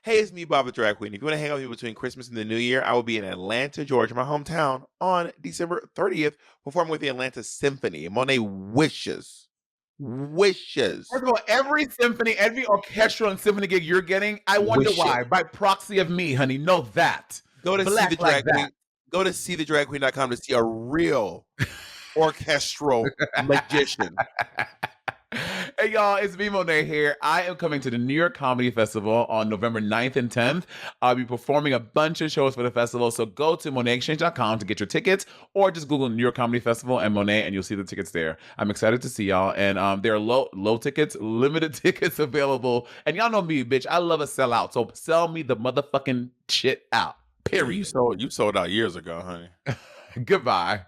Hey, it's me, Bob the Drag Queen. If you want to hang out with me between Christmas and the New Year, I will be in Atlanta, Georgia, my hometown, on December 30th, performing with the Atlanta Symphony. Monet wishes. Wishes. First of all, every symphony, every orchestral and symphony gig you're getting, I wonder why. By proxy of me, honey. Know that. Go to see the Black like drag that. queen. Go to seethedragqueen.com to see a real orchestral magician. Hey y'all, it's me, Monet here. I am coming to the New York Comedy Festival on November 9th and 10th. I'll be performing a bunch of shows for the festival, so go to monetexchange.com to get your tickets, or just Google New York Comedy Festival and Monet, and you'll see the tickets there. I'm excited to see y'all, and there are low tickets, limited tickets available, and y'all know me, bitch. I love a sellout, so sell me the motherfucking shit out. Period. You sold out years ago, honey. Goodbye.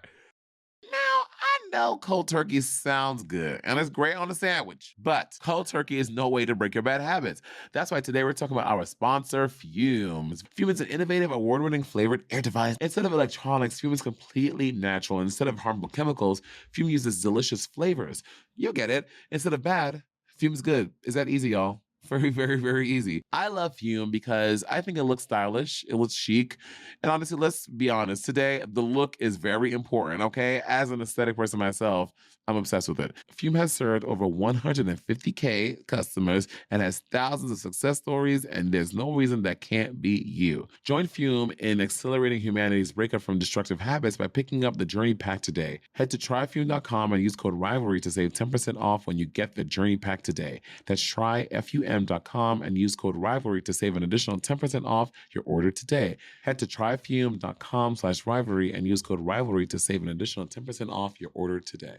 Now, I know cold turkey sounds good and it's great on a sandwich, but cold turkey is no way to break your bad habits. That's why today we're talking about our sponsor, Fumes. Fume is an innovative, award-winning flavored air device. Instead of electronics, Fume is completely natural. Instead of harmful chemicals, Fume uses delicious flavors. You'll get it. Instead of bad, Fume's good. Is that easy, y'all? Very, very, very easy. I love Fume because I think it looks stylish, it looks chic, and honestly, let's be honest, today, the look is very important, okay? As an aesthetic person myself, I'm obsessed with it. Fume has served over 150K customers and has thousands of success stories, and there's no reason that can't be you. Join Fume in accelerating humanity's breakup from destructive habits by picking up the Journey Pack today. Head to tryfume.com and use code RIVALRY to save 10% off when you get the Journey Pack today. That's tryfum.com and use code RIVALRY to save an additional 10% off your order today. Head to tryfume.com/rivalry and use code RIVALRY to save an additional 10% off your order today.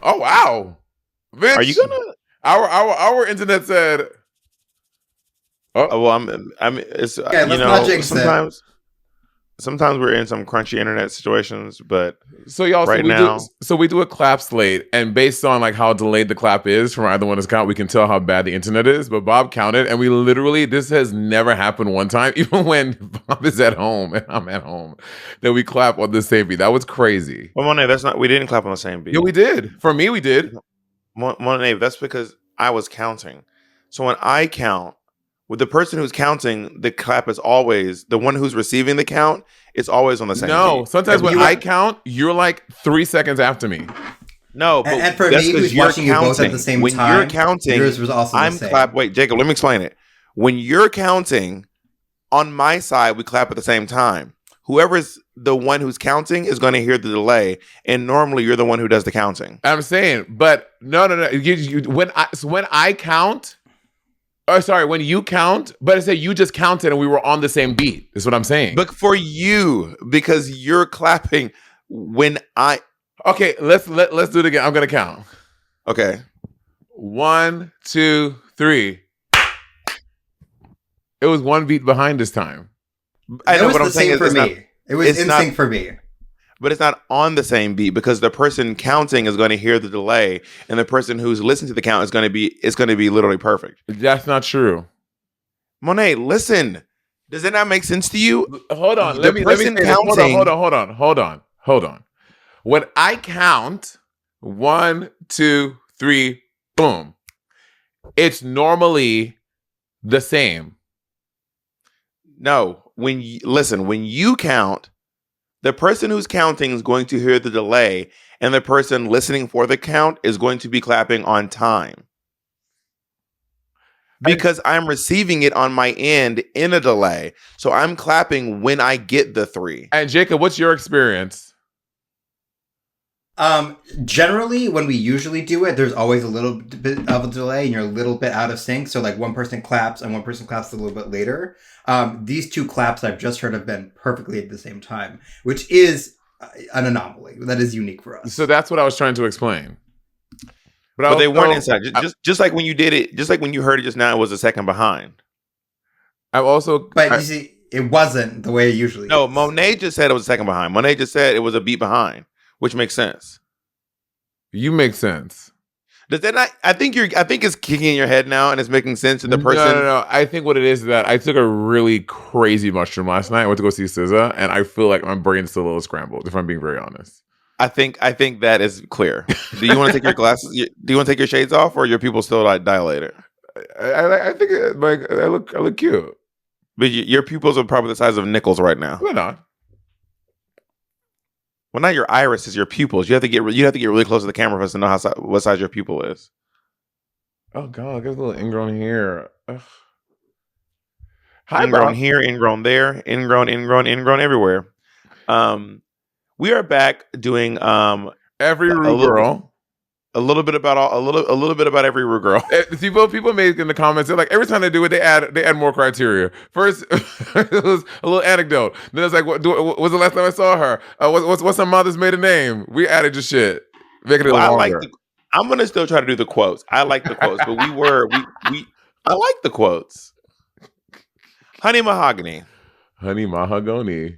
Oh wow! Bitch, Are you gonna? Our internet said. Oh, well, it's Yeah, let's not jinx it. Sometimes we're in some crunchy internet situations, but So y'all, right now, we do a clap slate, and based on like how delayed the clap is from either one of us count, we can tell how bad the internet is. But Bob counted, and we literally, this has never happened one time, even when Bob is at home and I'm at home, that we clap on the same beat. That was crazy. well, Monet, we didn't clap on the same beat. Yeah, we did. For me, we did. Monet, that's because I was counting. So when I count, with the person who's counting, the clap is always the one who's receiving the count. It's always on the same. No, beat. sometimes when I count, you're like 3 seconds after me. No, but and for that's me, who's you're watching you both at the same when time, you're counting, yours was also I'm the same. clap. Wait, Jacob, let me explain it. When you're counting, on my side, we clap at the same time. Whoever's the one who's counting is going to hear the delay, and normally you're the one who does the counting. I'm saying, but no. When I count. Oh, sorry, when you count, but I say you just counted and we were on the same beat. Is what I'm saying. But for you, because you're clapping when I. Okay, let's do it again. I'm gonna count. Okay. 1, 2, 3. It was one beat behind this time. I know what I'm the saying. same for me. It was in sync for me. But it's not on the same beat because the person counting is going to hear the delay, and the person who's listening to the count is going to be literally perfect. That's not true. Monet, listen. Does it not make sense to you? Hold on. The Let me person say this. counting. Hold on. When I count 1, 2, 3, boom, it's normally the same. No, when you count, the person who's counting is going to hear the delay, and the person listening for the count is going to be clapping on time. Because I'm receiving it on my end in a delay. So I'm clapping when I get the 3. And Jacob, what's your experience? Generally, when we usually do it, there's always a little bit of a delay and you're a little bit out of sync. So like one person claps and one person claps a little bit later. These two claps I've just heard have been perfectly at the same time, which is an anomaly. That is unique for us. So that's what I was trying to explain. But they weren't inside. Just like when you did it, just like when you heard it just now, it was a second behind. I've also... But you see, it wasn't the way it usually No, is. Monet just said it was a second behind. Monet just said it was a beat behind, which makes sense. You make sense. Does that not? I think it's kicking in your head now, and it's making sense to the person. No. I think what it is that I took a really crazy mushroom last night. I went to go see SZA, and I feel like my brain's still a little scrambled, if I'm being very honest. I think that is clear. Do you want to take your glasses? Do you want to take your shades off, or are your pupils still like dilated? I think like I look cute. But your pupils are probably the size of nickels right now. Why not? Well, not your iris, is your pupils. You have to get really close to the camera for us to know what size your pupil is. Oh God, there's a little ingrown hair. Ugh. Hi, Ingrown Bob. here, ingrown there, ingrown everywhere. We are back doing Every RuGirl. a little bit about every RuGirl. People made in the comments, they're like, every time they do it, they add more criteria. First, it was a little anecdote. Then it's like, what was the last time I saw her? What's her mother's maiden name? We added just shit. Make it a little longer. I'm gonna still try to do the quotes. I like the quotes, but I like the quotes. Honey Mahogany. Honey Mahogany.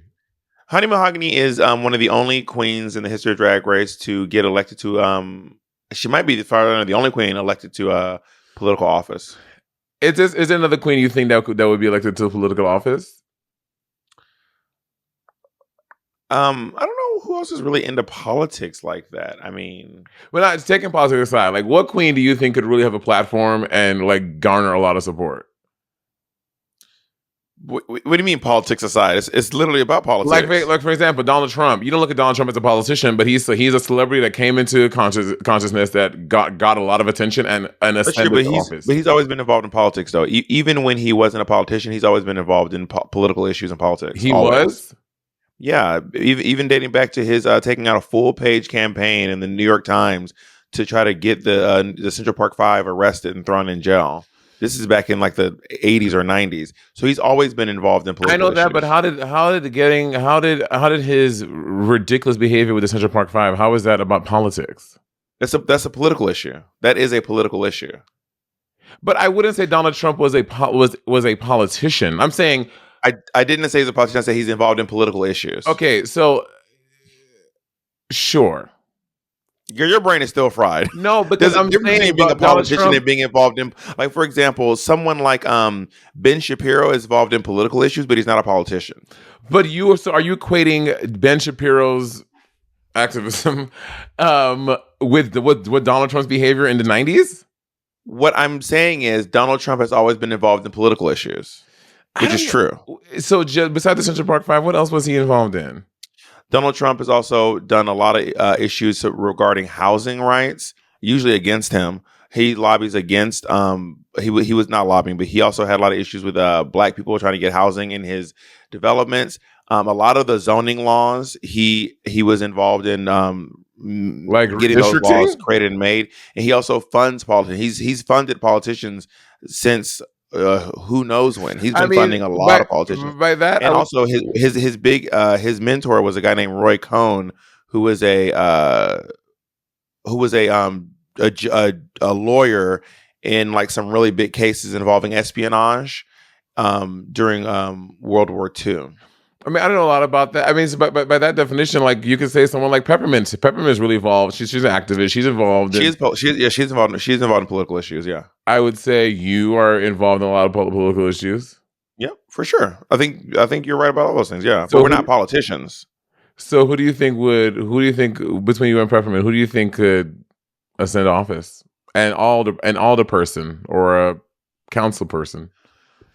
Honey Mahogany is one of the only queens in the history of Drag Race to get elected to. She might be the only queen elected to political office. Is there another queen you think that would be elected to political office? I don't know who else is really into politics like that. I mean, well, not taking politics aside, like what queen do you think could really have a platform and like garner a lot of support? What do you mean politics aside? It's literally about politics. Like for example, Donald Trump. You don't look at Donald Trump as a politician, but he's a celebrity that came into consciousness that got a lot of attention and ascended to office. But he's always been involved in politics, though. Even when he wasn't a politician, he's always been involved in political issues and politics. He was? Yeah, even dating back to his taking out a full-page campaign in the New York Times to try to get the Central Park Five arrested and thrown in jail. This is back in like the 80s or 90s. So he's always been involved in political issues. I know that, but how did his ridiculous behavior with the Central Park Five, how is that about politics? That's a political issue. That is a political issue. But I wouldn't say Donald Trump was a politician. I'm saying I didn't say he's a politician. I said he's involved in political issues. Okay, so sure. Your brain is still fried. No, because I'm saying being a politician and being involved in, like, for example, someone like Ben Shapiro is involved in political issues, but he's not a politician. But are you equating Ben Shapiro's activism with Donald Trump's behavior in the 90s? What I'm saying is Donald Trump has always been involved in political issues, which is true. So besides the Central Park Five, what else was he involved in? Donald Trump has also done a lot of issues regarding housing rights, usually against him. He lobbies against, he was not lobbying, but he also had a lot of issues with Black people trying to get housing in his developments. A lot of the zoning laws, he was involved in like getting those laws created and made. And he also funds politicians. He's funded politicians since who knows when. He's been funding a lot of politicians. By that, and also his big his mentor was a guy named Roy Cohn, who was a lawyer in like some really big cases involving espionage during World War II. I mean, I don't know a lot about that. I mean, by that definition, like you could say someone like Peppermint. Peppermint's really involved. She's an activist. She's involved. She's involved. She's involved in political issues. Yeah, I would say you are involved in a lot of political issues. Yeah, for sure. I think you're right about all those things. Yeah, so but we're not politicians. So who do you think between you and Peppermint? Who do you think could ascend office? An alder person or a council person?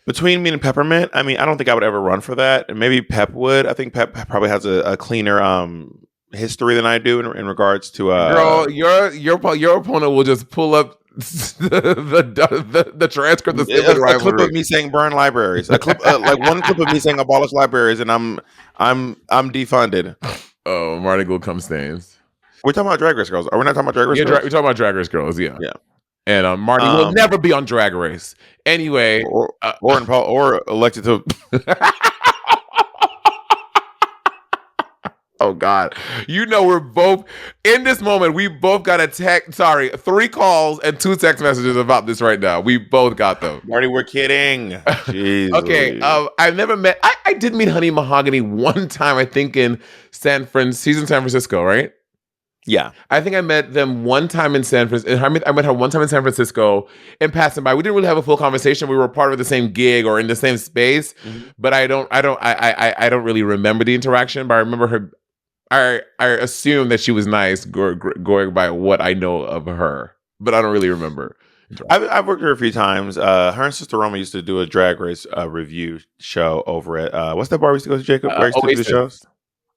Between me and Peppermint, I mean, I don't think I would ever run for that. And maybe Pep would. I think Pep probably has a cleaner history than I do in regards to. Girl, your opponent will just pull up the transcript of Sibling Rivalry. A clip of me saying burn libraries. A clip, like one clip of me saying abolish libraries, and I'm defunded. Oh, Marty Gould come stains. We're talking about Drag Race Girls. Are we not talking about Drag Race Girls? We're talking about Drag Race Girls. Yeah. Yeah. And Marty will never be on Drag Race anyway, or elected to. Oh God. We're both in this moment. We both got 3 calls and 2 text messages about this right now. We both got them. Marty, we're kidding. Jeez. Okay. I've never met I did meet Honey Mahogany one time, I think in San Francisco, right? Yeah. I think I met them one time in San Francisco. I met her one time in San Francisco in passing by. We didn't really have a full conversation. We were part of the same gig or in the same space, but I don't really remember the interaction. But I remember her. I assume that she was nice, going by what I know of her, but I don't really remember. I've worked with her a few times. Her and Sister Roma used to do a drag race review show over at what's that bar we used to go to, Jacob? Where used to do the shows?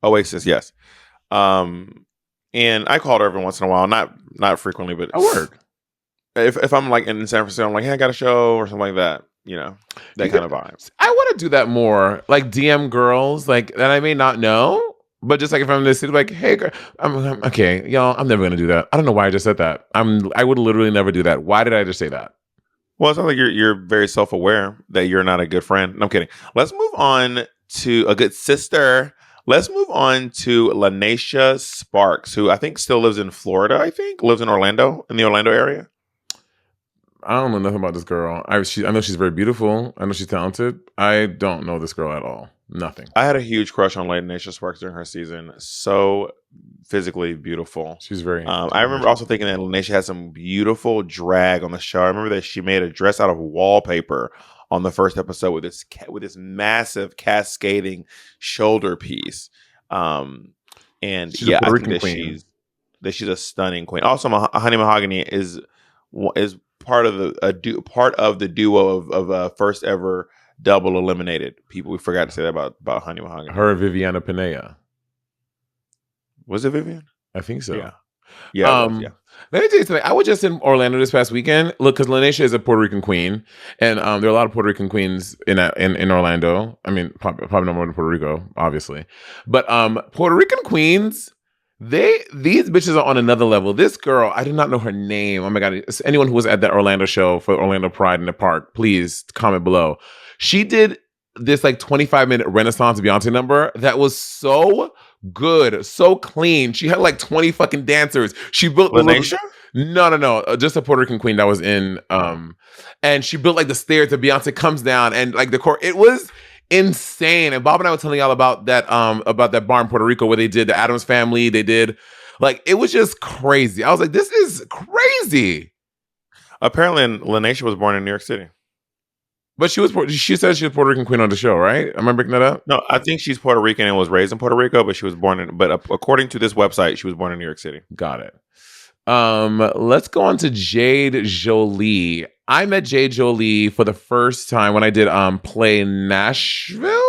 Oasis, yes. And I called her every once in a while, not frequently, but I work. If I'm like in San Francisco, I'm like, hey, I got a show or something like that. That kind of vibes. I want to do that more, like DM girls, like that I may not know, but just like if I'm in the city, like, hey, girl, I'm okay, y'all. I'm never gonna do that. I don't know why I just said that. I would literally never do that. Why did I just say that? Well, it sounds like you're very self-aware that you're not a good friend. No, I'm kidding. Let's move on to a good sister. Let's move on to Lanacia Sparks, who I think still lives in Florida. Lives in Orlando, in the Orlando area. I don't know nothing about this girl. I know she's very beautiful. I know she's talented. I don't know this girl at all. Nothing. I had a huge crush on Lanacia Sparks during her season. So physically beautiful. She's very. I remember also thinking that Lanacia had some beautiful drag on the show. I remember that she made a dress out of wallpaper on the first episode with this massive cascading shoulder piece. And she's I think that she's a stunning queen. Also, Honey Mahogany is part of the duo of first ever double eliminated people. We forgot to say that about Honey Mahogany. Her and Viviana Pineda. Was it Vivian? I think so. Yeah. Yeah. Let me tell you something. I was just in Orlando this past weekend. Look, because Lanacia is a Puerto Rican queen, and there are a lot of Puerto Rican queens in Orlando. I mean, probably no more than Puerto Rico, obviously, but Puerto Rican queens, these bitches are on another level. This girl, I did not know her name. Oh my God! Anyone who was at that Orlando show for Orlando Pride in the Park, please comment below. She did this like 25-minute Renaissance Beyonce number that was so good, so clean. She had like 20 fucking dancers. She built Lanacia? No, just a Puerto Rican queen that was in and she built like the stairs that Beyonce comes down and like the court. It was insane. And Bob and I were telling y'all about that bar in Puerto Rico where they did the Addams Family. They did like, it was just crazy. I was like, this is crazy. Apparently Lanacia was born in New York City. But she said she was Puerto Rican queen on the show, right? Am I breaking that up? No, I think she's Puerto Rican and was raised in Puerto Rico, but she was born but according to this website, she was born in New York City. Got it. Let's go on to Jade Jolie. I met Jade Jolie for the first time when I did Play Nashville.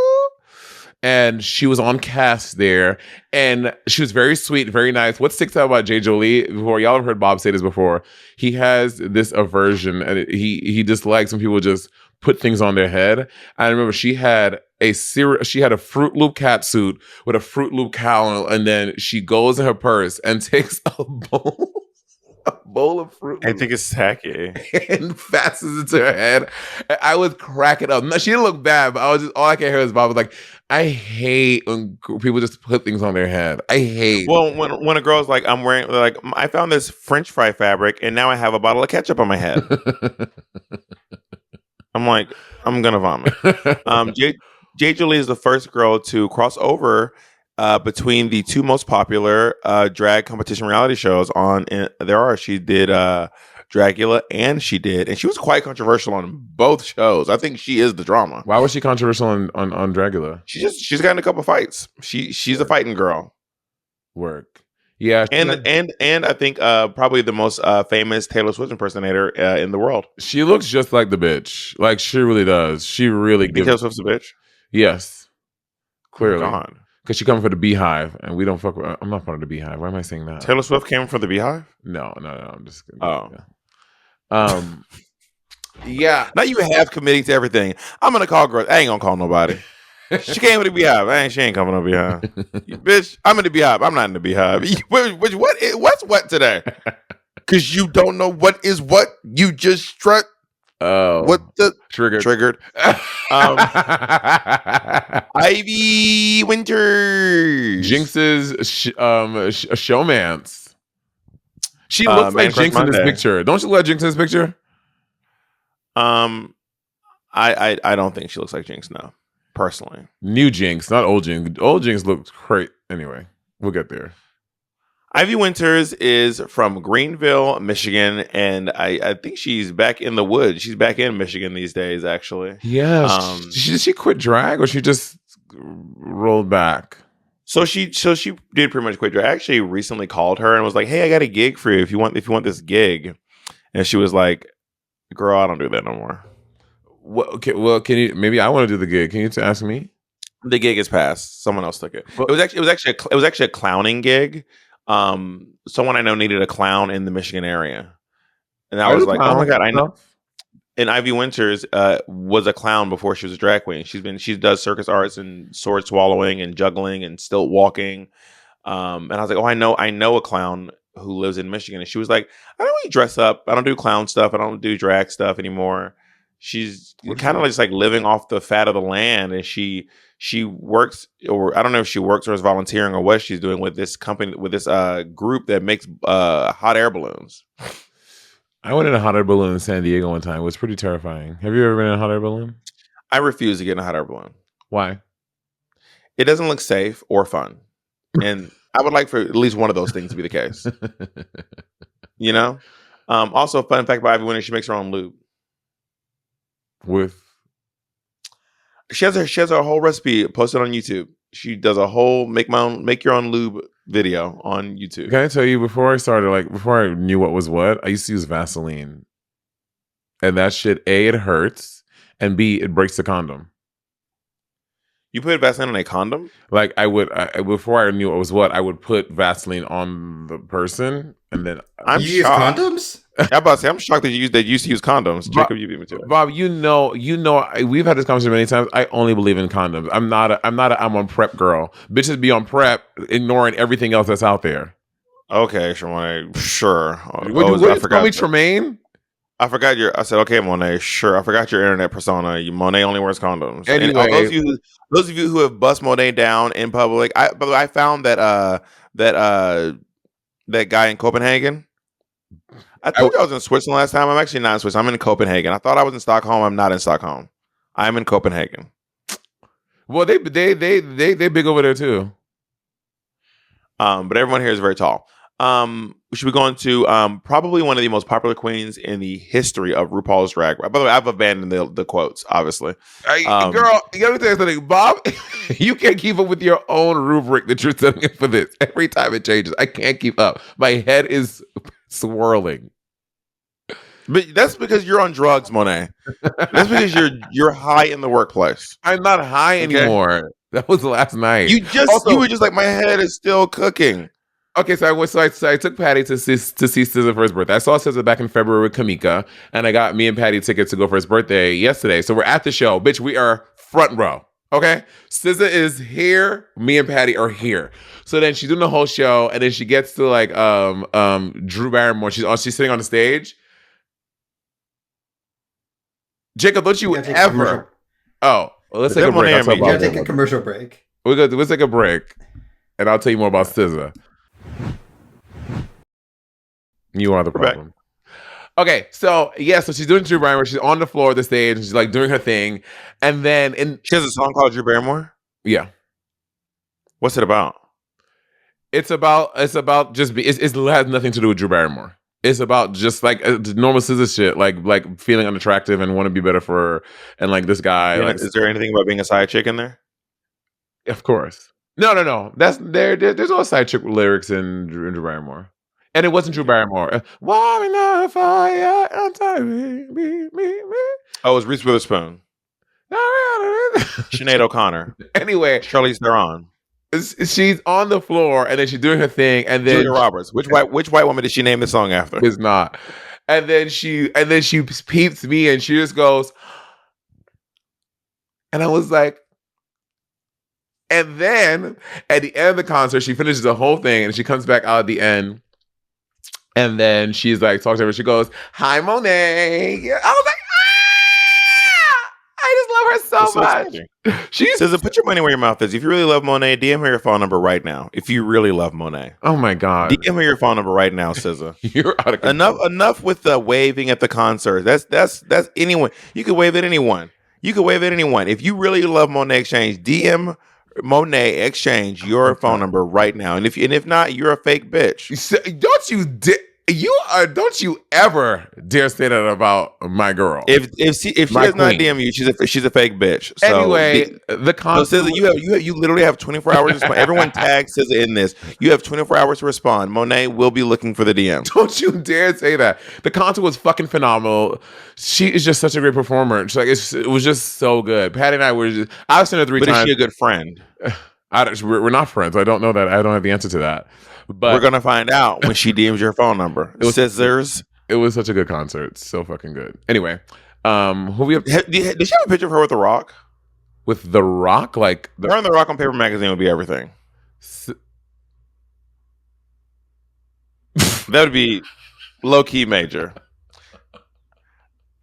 And she was on cast there. And she was very sweet, very nice. What sticks out about Jade Jolie, before y'all have heard Bob say this before, he has this aversion and he dislikes when people just put things on their head. I remember she had a Fruit Loop cat suit with a Fruit Loop cowl, and then she goes in her purse and takes a bowl of Fruit Loops. I think it's tacky. And fastens it to her head. I was cracking up. No, she didn't look bad, but all I could hear was Bob was like, I hate when people just put things on their head. I hate. Well, when a girl's like, I found this French fry fabric and now I have a bottle of ketchup on my head. I'm like, I'm gonna vomit. Jade Jolie is the first girl to cross over between the two most popular drag competition reality shows She did Dragula and she was quite controversial on both shows. I think she is the drama. Why was she controversial on Dragula? She's gotten a couple fights. She's a fighting girl. Work. Yeah, and I think probably the most famous Taylor Swift impersonator in the world. She looks just like the bitch. Like she really does. She really gives. Taylor Swift's a bitch. Yes, clearly. Oh, God. Because she coming for the Beehive, and we don't fuck with. I'm not part of the Beehive. Why am I saying that? Taylor Swift came for the Beehive? No. I'm just kidding. Oh. Yeah. Yeah. Now you have committing to everything. I'm gonna call girls. I ain't gonna call nobody. She came with the Beehive. She ain't coming to the Beehive. Bitch, I'm in the Beehive. I'm not in the Beehive. What's what today? Because you don't know what is what. You just strut Oh, What the triggered. Um, Ivy Winters. Jinx's showmance. She looks Man like Crush Jinx in this Monday. picture. Don't you look like Jinx in this picture? I don't think she looks like Jinx now, personally. New Jinx, not old Jinx. Old Jinx looks great. Anyway, we'll get there. Ivy Winters is from Greenville, Michigan, and I think she's back in the woods. She's back in Michigan these days, actually. Yeah. Did she quit drag or she just rolled back? So she did pretty much quit drag. I actually recently called her and was like, "Hey, I got a gig for you if you want this gig." And she was like, "Girl, I don't do that no more." Okay, well, can you? Maybe I want to do the gig. Can you ask me? The gig is passed. Someone else took it. It was actually a clowning gig. Someone I know needed a clown in the Michigan area, and I was like, "Oh my god, I know." And Ivy Winters was a clown before she was a drag queen. She does circus arts and sword swallowing and juggling and stilt walking. And I was like, "Oh, I know a clown who lives in Michigan." And she was like, "I don't really dress up. I don't do clown stuff. I don't do drag stuff anymore." She's kind of just like living off the fat of the land, and she works, or I don't know if she works or is volunteering or what she's doing with this company, with this group that makes hot air balloons. I went in a hot air balloon in San Diego one time. It was pretty terrifying. Have you ever been in a hot air balloon? I refuse to get in a hot air balloon. Why? It doesn't look safe or fun, and I would like for at least one of those things to be the case. You know. Also, fun fact about Ivy Winters: she makes her own lube. She has her whole recipe posted on YouTube. She does a whole make your own lube video on YouTube. Can I tell you, before I knew what was what, I used to use Vaseline. And that shit, A, it hurts, and B, it breaks the condom. You put Vaseline on a condom? Like before I knew what was what, I would put Vaseline on the person, and then you use condoms? I'm about to say, I'm shocked that you used to use condoms. Jacob, you beat me to it. Bob, you know, we've had this conversation many times. I only believe in condoms. I'm on prep girl. Bitches be on prep, ignoring everything else that's out there. Okay, Monet, sure. I forgot. Call me Tremaine? I forgot I said, okay, Monet, sure. I forgot your internet persona. Monet only wears condoms. Anyway, and those of you who have bust Monet down in public, by the way, I found that guy in Copenhagen. I told you I was in Switzerland last time. I'm actually not in Switzerland. I'm in Copenhagen. I thought I was in Stockholm. I'm not in Stockholm. I'm in Copenhagen. Well, they big over there too. But everyone here is very tall. We should be going to probably one of the most popular queens in the history of RuPaul's Drag Race. By the way, I've abandoned the quotes, obviously. Girl, you gotta tell you something, Bob. You can't keep up with your own rubric that you're setting for this. Every time it changes, I can't keep up. My head is swirling. But that's because you're on drugs, Monet. That's because you're high in the workplace. I'm not high anymore. That was last night. You were just like, my head is still cooking. Okay, so I took Patty to see SZA for his birthday. I saw SZA back in February with Kamika, and I got me and Patty tickets to go for his birthday yesterday. So we're at the show. Bitch, we are front row. Okay? SZA is here. Me and Patty are here. So then she's doing the whole show, and then she gets to like Drew Barrymore. She's sitting on the stage. Jacob, don't you ever? Oh, well, let's take a break. You gotta take a commercial break. Let's take a break, and I'll tell you more about SZA. You are the problem. Okay, so she's doing Drew Barrymore. She's on the floor of the stage, and she's like doing her thing, and then she has a song called Drew Barrymore. Yeah, what's it about? It's about just it has nothing to do with Drew Barrymore. It's about just like normal SZA shit, like feeling unattractive and want to be better for her, and like this guy. Yeah, is there anything about being a side chick in there? Of course. No. That's there's all side chick lyrics in Drew Barrymore. And it wasn't Drew Barrymore. Warming the fire, me. Oh, it was Reese Witherspoon. Sinead O'Connor. Anyway. Charlize Theron. She's on the floor, and then she's doing her thing, and then Julia Roberts. Which white woman did she name the song after? It's not. And then she peeps me, and she just goes, and I was like, and then at the end of the concert, she finishes the whole thing, and she comes back out at the end, and then she's like, talks to her, she goes, "Hi, Monet." I was like, her so That's so much. exciting. She's SZA, put your money where your mouth is. If you really love Monet, DM her your phone number right now. If you really love Monet, oh my god, DM her your phone number right now, SZA. you're out of control. Enough with the waving at the concert. That's anyone. You can wave at anyone. You can wave at anyone. If you really love Monet Exchange, DM Monet Exchange your phone number right now. And if not, you're a fake bitch. Don't you ever dare say that about my girl. If she My does not queen. DM you, she's a fake bitch. So Anyway, the so concert. SZA, you literally have 24 hours to respond. Everyone tag SZA in this. You have 24 hours to respond. Monet will be looking for the DM. Don't you dare say that. The concert was fucking phenomenal. She is just such a great performer. It was just so good. Patty and I were just. I've seen her 3 But times. is she a good friend? We're not friends. I don't know that. I don't have the answer to that. But We're gonna find out when she DMs your phone number. Scissors. It was such a good concert. So fucking good. Anyway, who we have Does she have a picture of her with The Rock? with The Rock? Like Her and The Rock on Paper Magazine would be everything. That would be low key major.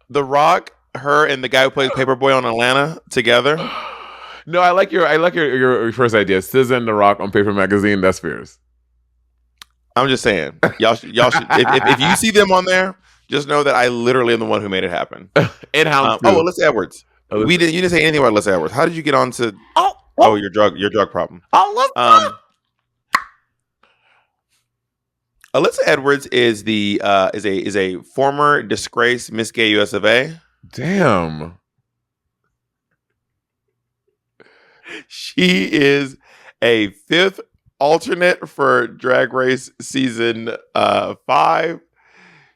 The Rock, her, and the guy who plays Paperboy on Atlanta together. No, I like your first idea. SZA and The Rock on Paper Magazine. That's fierce. I'm just saying, y'all should. If you see them on there, just know that I literally am the one who made it happen. In-house. Alyssa Edwards. You didn't say anything about Alyssa Edwards. How did you get on to? Your drug problem. Alyssa Edwards is a former disgraced Miss Gay US of A. Damn. She is a 5th alternate for Drag Race season 5.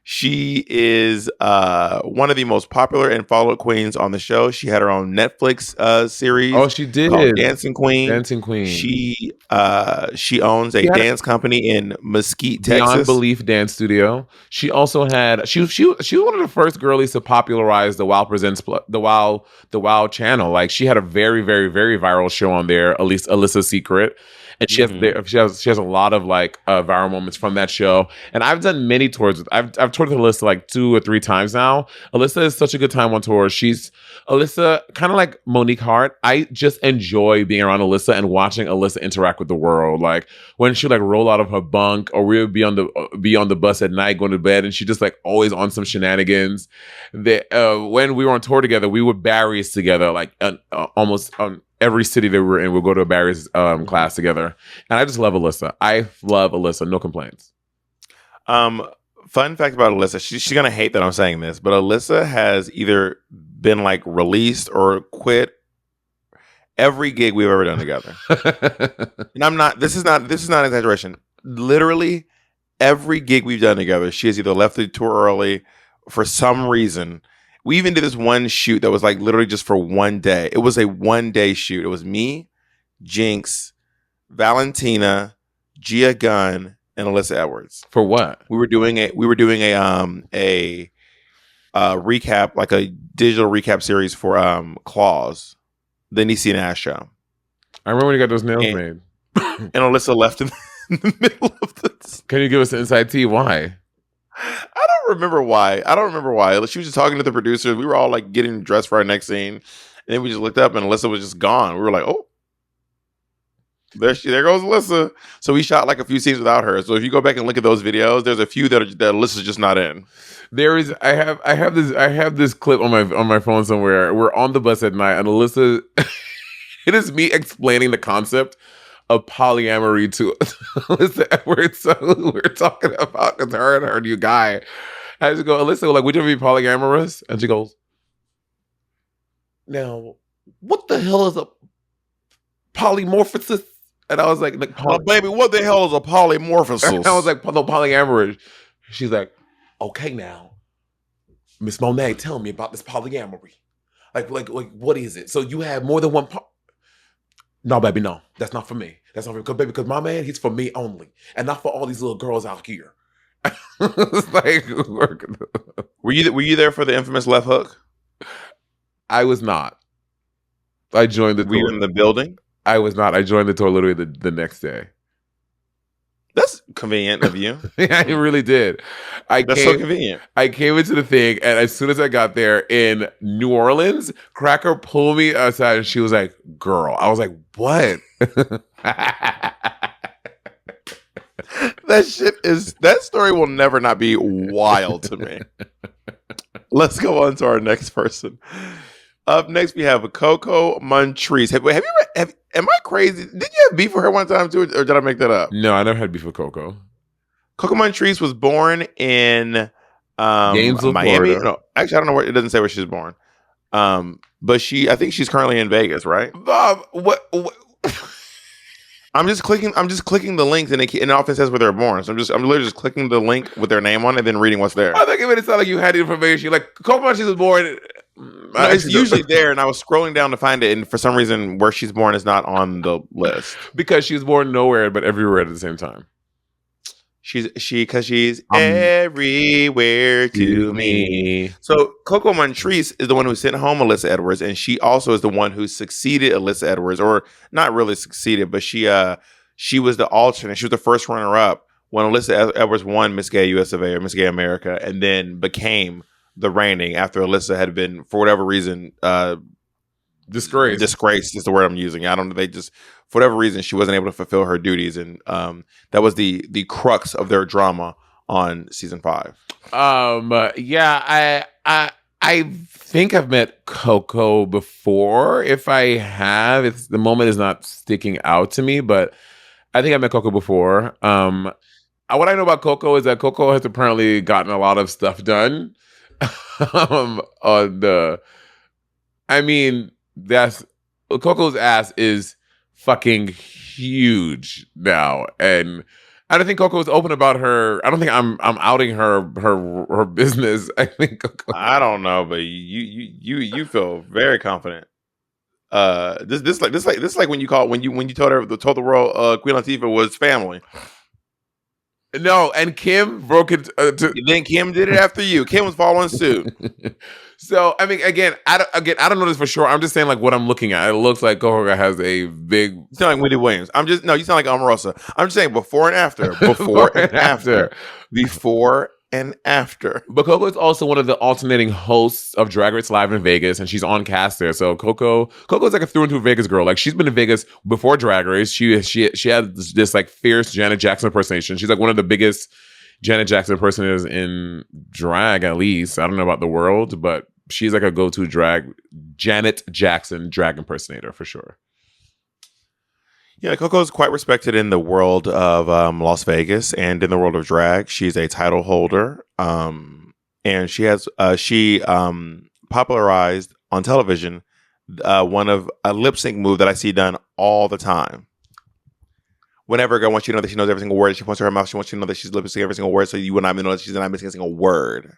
She is one of the most popular and followed queens on the show. She had her own Netflix series. Oh, she did. Called Dancing Queen. Dancing Queen. She owns a dance company in Mesquite, Texas. Beyond Belief Dance Studio. She also had she was one of the first girlies to popularize the WoW Presents the WoW channel. Like she had a very very very viral show on there. At least Alyssa's Secret. And she has a lot of like viral moments from that show. And I've done many tours. I've toured with Alyssa like 2 or 3 times now. Alyssa is such a good time on tour. Alyssa, kind of like Monique Hart. I just enjoy being around Alyssa and watching Alyssa interact with the world. Like when she like roll out of her bunk, or we would be on the bus at night going to bed, and she just like always on some shenanigans. When we were on tour together, we would Barry's together, like almost every city that we were in. We'll go to a Barry's class together. And I just love Alyssa. I love Alyssa. No complaints. Fun fact about Alyssa, she's gonna hate that I'm saying this, but Alyssa has either been like released or quit every gig we've ever done together. And this is not exaggeration. Literally every gig we've done together, she has either left the tour early for some reason. We even did this one shoot that was like literally just for one day. It was a 1-day shoot. It was me, Jinx, Valentina, Gia Gunn, and Alyssa Edwards. For what? We were doing a recap, like a digital recap series for Claws, the Niecy Nash show. I remember when you got those nails made. And Alyssa left in the middle of this. Can you give us an inside tea? Why? I don't remember why. She was just talking to the producers. We were all like getting dressed for our next scene. And then we just looked up and Alyssa was just gone. We were like, oh, there goes Alyssa. So we shot like a few scenes without her. So if you go back and look at those videos, there's a few that Alyssa's just not in. I have this clip on my phone somewhere. We're on the bus at night and Alyssa it is me explaining the concept of polyamory to Alyssa Edwards. So we're talking about it's her and her new guy. I just go, Alyssa, like, would you ever be polyamorous? And she goes, now, what the hell is a polymorphosis? And I was like baby, what the hell is a polymorphosis? I was like, no, polyamorous. She's like, okay, now, Miss Monet, tell me about this polyamory. Like, what is it? So you have more than one No, baby, no. That's not for me. That's not for me. Because my man, he's for me only. And not for all these little girls out here. It's like, were you there for the infamous left hook? I was not. I joined the tour. Were you in the building? I was not. I joined the tour literally the next day. That's convenient of you. Yeah, it really did. That's so convenient. I came into the thing, and as soon as I got there in New Orleans, Cracker pulled me aside, and she was like, "Girl," I was like, "What?" That story will never not be wild to me. Let's go on to our next person. Up next, we have Coco Montrese. Have you ever? Am I crazy? Did you have beef with her one time too, or did I make that up? No, I never had beef with Coco. Coco Montrese was born in Gainesville, Miami. Florida. No, actually, I don't know where. It doesn't say where she's born. But I think she's currently in Vegas, right? Bob, what? I'm just clicking the links, and it often says where they're born. So I'm literally just clicking the link with their name on it, and then reading what's there. I think it made it sound like you had the information. Like Coco Montrese was born. No, it's usually there, and I was scrolling down to find it, and for some reason, where she's born is not on the list because she was born nowhere but everywhere at the same time. She's everywhere to me. So Coco Montrese is the one who sent home Alyssa Edwards, and she also is the one who succeeded Alyssa Edwards, or not really succeeded, but she was the alternate. She was the first runner-up when Alyssa Edwards won Miss Gay US of A or Miss Gay America, and then became the reigning after Alyssa had been, for whatever reason, disgraced is the word I'm using. I don't know. They just, for whatever reason, she wasn't able to fulfill her duties, and that was the crux of their drama on season 5. Yeah, I think I've met Coco before. If I have, the moment is not sticking out to me, but I think I met Coco before. What I know about Coco is that Coco has apparently gotten a lot of stuff done. That's Coco's ass is fucking huge now, and I don't think Coco is open about her. I don't think I'm outing her business. I think Coco, I don't know, but you feel very confident. This like when you told the world Queen Latifah was family. No, and Kim broke it. Then Kim did it after you. Kim was following suit. So I mean, again, I don't know this for sure. I'm just saying like what I'm looking at. It looks like Coco has a big. You sound like Wendy Williams. You sound like Omarosa. I'm just saying before and after. Before and after. Before and after. But Coco is also one of the alternating hosts of Drag Race Live in Vegas, and she's on cast there. So Coco's like a through and through Vegas girl. Like she's been in Vegas before Drag Race. She had this like fierce Janet Jackson impersonation. She's like one of the biggest Janet Jackson impersonators in drag, at least. I don't know about the world, but she's like a go-to Janet Jackson drag impersonator for sure. Yeah, Coco is quite respected in the world of Las Vegas and in the world of drag. She's a title holder, and she popularized on television one of a lip sync move that I see done all the time. Whenever a girl wants you to know that she knows every single word, she points to her mouth. She wants you to know that she's lip syncing every single word, so you and I know that she's not missing a single word.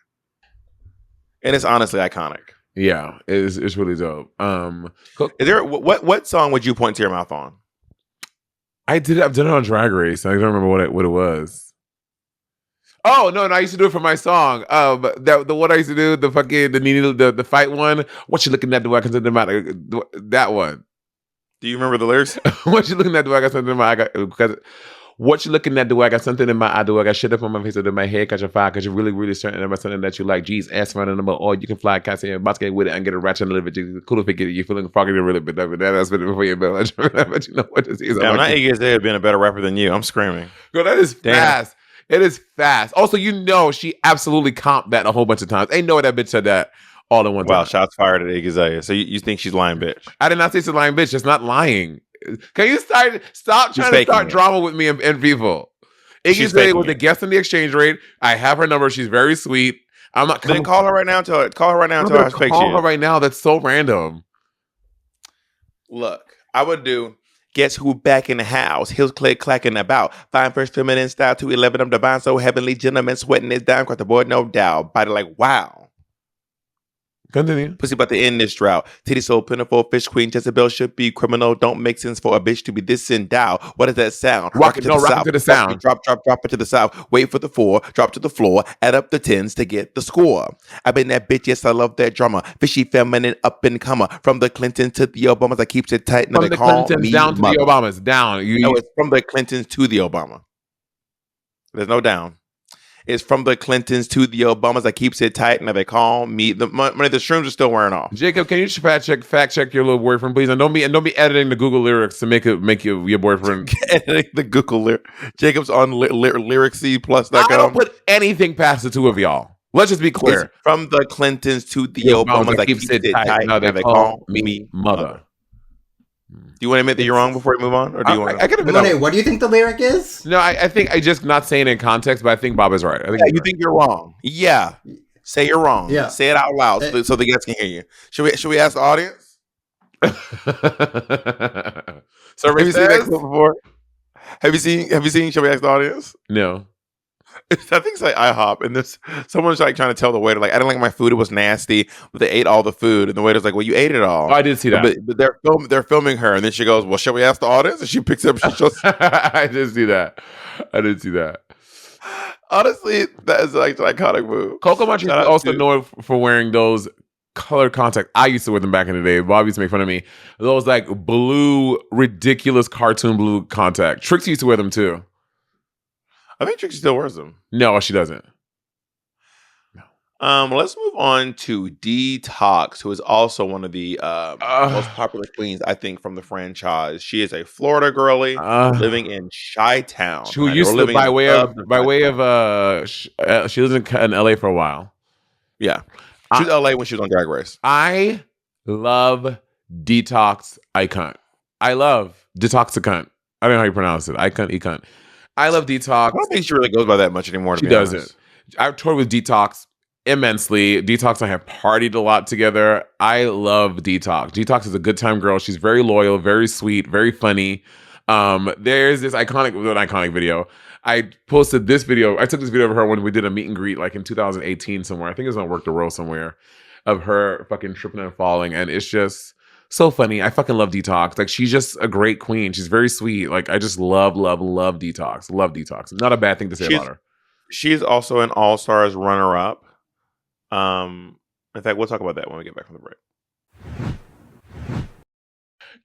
And it's honestly iconic. Yeah, it's really dope. Is there what song would you point to your mouth on? I've done it on Drag Race. I don't remember what it was. Oh no, I used to do it for my song. The what I used to do, the fight one. What you looking at? Do I consider matter? That one. Do you remember the lyrics? What you looking at? Do I got something in my eye? Because what you looking at? Do I got something in my eye? Do I got shit up on my face or in my head? Cause you're fire. Cause you're really, really certain about something that you like. Geez, ass running them, or you can fly. Can't say about to get with it and get a ratchet and a little bit. Cool if you get it. You're feeling foggy a little bit of it. That's been before you bell. But you know what this is. I'm not eager to have been a better rapper than you. I'm screaming. Girl, that is fast. It is fast. Also, she absolutely comped that a whole bunch of times. Ain't no that bitch said that all in one time. Wow, shots fired at Iggy Azalea. So you think she's lying, bitch? I did not say she's lying, bitch. It's not lying. Can you stop trying to start drama with me and people? Iggy Azalea was a guest on the exchange rate. I have her number. She's very sweet. I'm not. Then call her right now. Call her right now. Until I fake call her right now. That's so random. Look, I would do. Guess who back in the house? Heels click clacking about. Fine first feminine style to 11. I'm divine, so heavenly gentleman sweating it down. Across the board, no doubt. Body like wow. Continue. Pussy about to end this drought. Titty so plentiful. Fish queen Jezebel should be criminal. Don't make sense for a bitch to be this endowed. What does that sound? Rock it to the sound. Drop it to the south. Wait for the 4. Drop to the floor. Add up the 10s to get the score. I've been that bitch. Yes, I love that drama. Fishy feminine up and comer. From the Clintons to the Obamas, I keeps it tight. From the Clintons down to the Obamas. Down. No, it's from the Clintons to the Obama. There's no down. It's from the Clintons to the Obamas. I keeps it tight. Now they call me the money. The shrooms are still wearing off. Jacob, can you fact check your little boyfriend, please? And don't be editing the Google lyrics to make your boyfriend. Editing the Google lyrics. Jacob's on lyricsy+.com. I don't put anything past the two of y'all. Let's just be clear. It's from the Clintons to the Yo, Obamas. I keeps it tight. Now they call me mother. Do you want to admit that you're wrong before we move on, or do you want? I can admit Monet, what do you think the lyric is? No, I think I just not saying it in context, but I think Bob is right. I think you think you're wrong. Yeah, say you're wrong. Yeah, say it out loud so the guests can hear you. Should we ask the audience? So have you seen that clip before? Have you seen? Should we ask the audience? No. I think it's like IHOP, and this someone's like trying to tell the waiter, like, I didn't like my food; it was nasty. But they ate all the food, and the waiter's like, "Well, you ate it all." Oh, I did see that. But they're filming her, and then she goes, "Well, shall we ask the audience?" And she picks up. She shows. I did see that. Honestly, that is like an iconic move. Coco Montrese is also known for wearing those colored contacts. I used to wear them back in the day. Bob used to make fun of me. Those like blue, ridiculous cartoon blue contact. Trixie used to wear them too. I think Trixie still wears them. No, she doesn't. Let's move on to Detox, who is also one of the most popular queens, I think, from the franchise. She is a Florida girly living in Chi-Town. Who used to by way of she lives in LA for a while. Yeah, she was in LA when she was on Drag Race. I love Detox Icon. I love Detoxicant. I don't know how you pronounce it. Icon. I love Detox. I don't think she really goes by that much anymore. She doesn't. I've toured with Detox immensely. Detox and I have partied a lot together. I love Detox. Detox is a good time girl. She's very loyal, very sweet, very funny. There's this iconic video. I posted this video. I took this video of her when we did a meet and greet like in 2018 somewhere. I think it was on Work the World somewhere, of her fucking tripping and falling. And it's just so funny. I fucking love Detox. Like, she's just a great queen. She's very sweet. Like, I just love Detox. Love Detox. Not a bad thing to say about her. She's also an All-Stars runner-up. In fact, we'll talk about that when we get back from the break.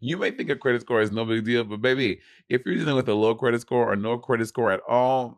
You may think a credit score is no big deal, but baby, if you're dealing with a low credit score or no credit score at all,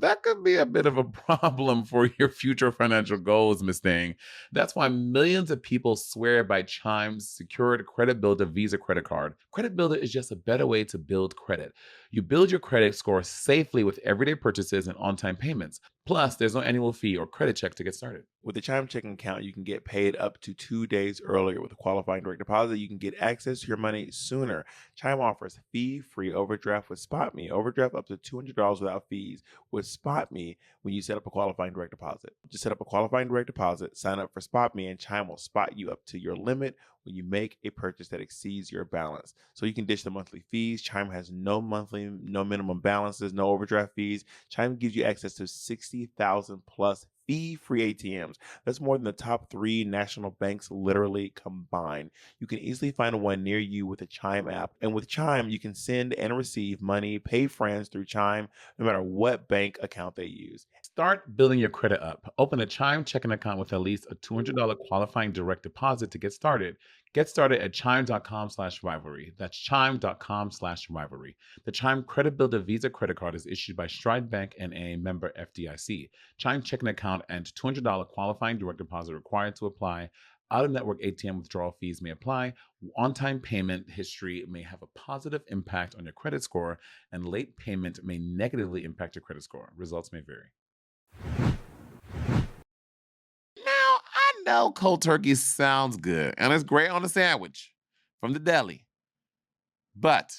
that could be a bit of a problem for your future financial goals, Miss Thing. That's why millions of people swear by Chime's secured Credit Builder Visa credit card. Credit Builder is just a better way to build credit. You build your credit score safely with everyday purchases and on-time payments. Plus, there's no annual fee or credit check to get started. With the Chime checking account, you can get paid up to 2 days earlier. With a qualifying direct deposit, you can get access to your money sooner. Chime offers fee-free overdraft with SpotMe. Overdraft up to $200 without fees with SpotMe when you set up a qualifying direct deposit. Just set up a qualifying direct deposit, sign up for SpotMe, and Chime will spot you up to your limit when you make a purchase that exceeds your balance. So you can ditch the monthly fees. Chime has no minimum balances, no overdraft fees. Chime gives you access to 60,000 plus fee-free ATMs. That's more than the top 3 national banks literally combined. You can easily find one near you with the Chime app. And with Chime, you can send and receive money, pay friends through Chime, no matter what bank account they use. Start building your credit up. Open a Chime checking account with at least a $200 qualifying direct deposit to get started. Get started at chime.com/rivalry. That's chime.com/rivalry. The Chime Credit Builder Visa credit card is issued by Stride Bank and a member FDIC. Chime checking account and $200 qualifying direct deposit required to apply. Out-of-network ATM withdrawal fees may apply. On-time payment history may have a positive impact on your credit score, and late payment may negatively impact your credit score. Results may vary. Now, I know cold turkey sounds good, and it's great on a sandwich from the deli. But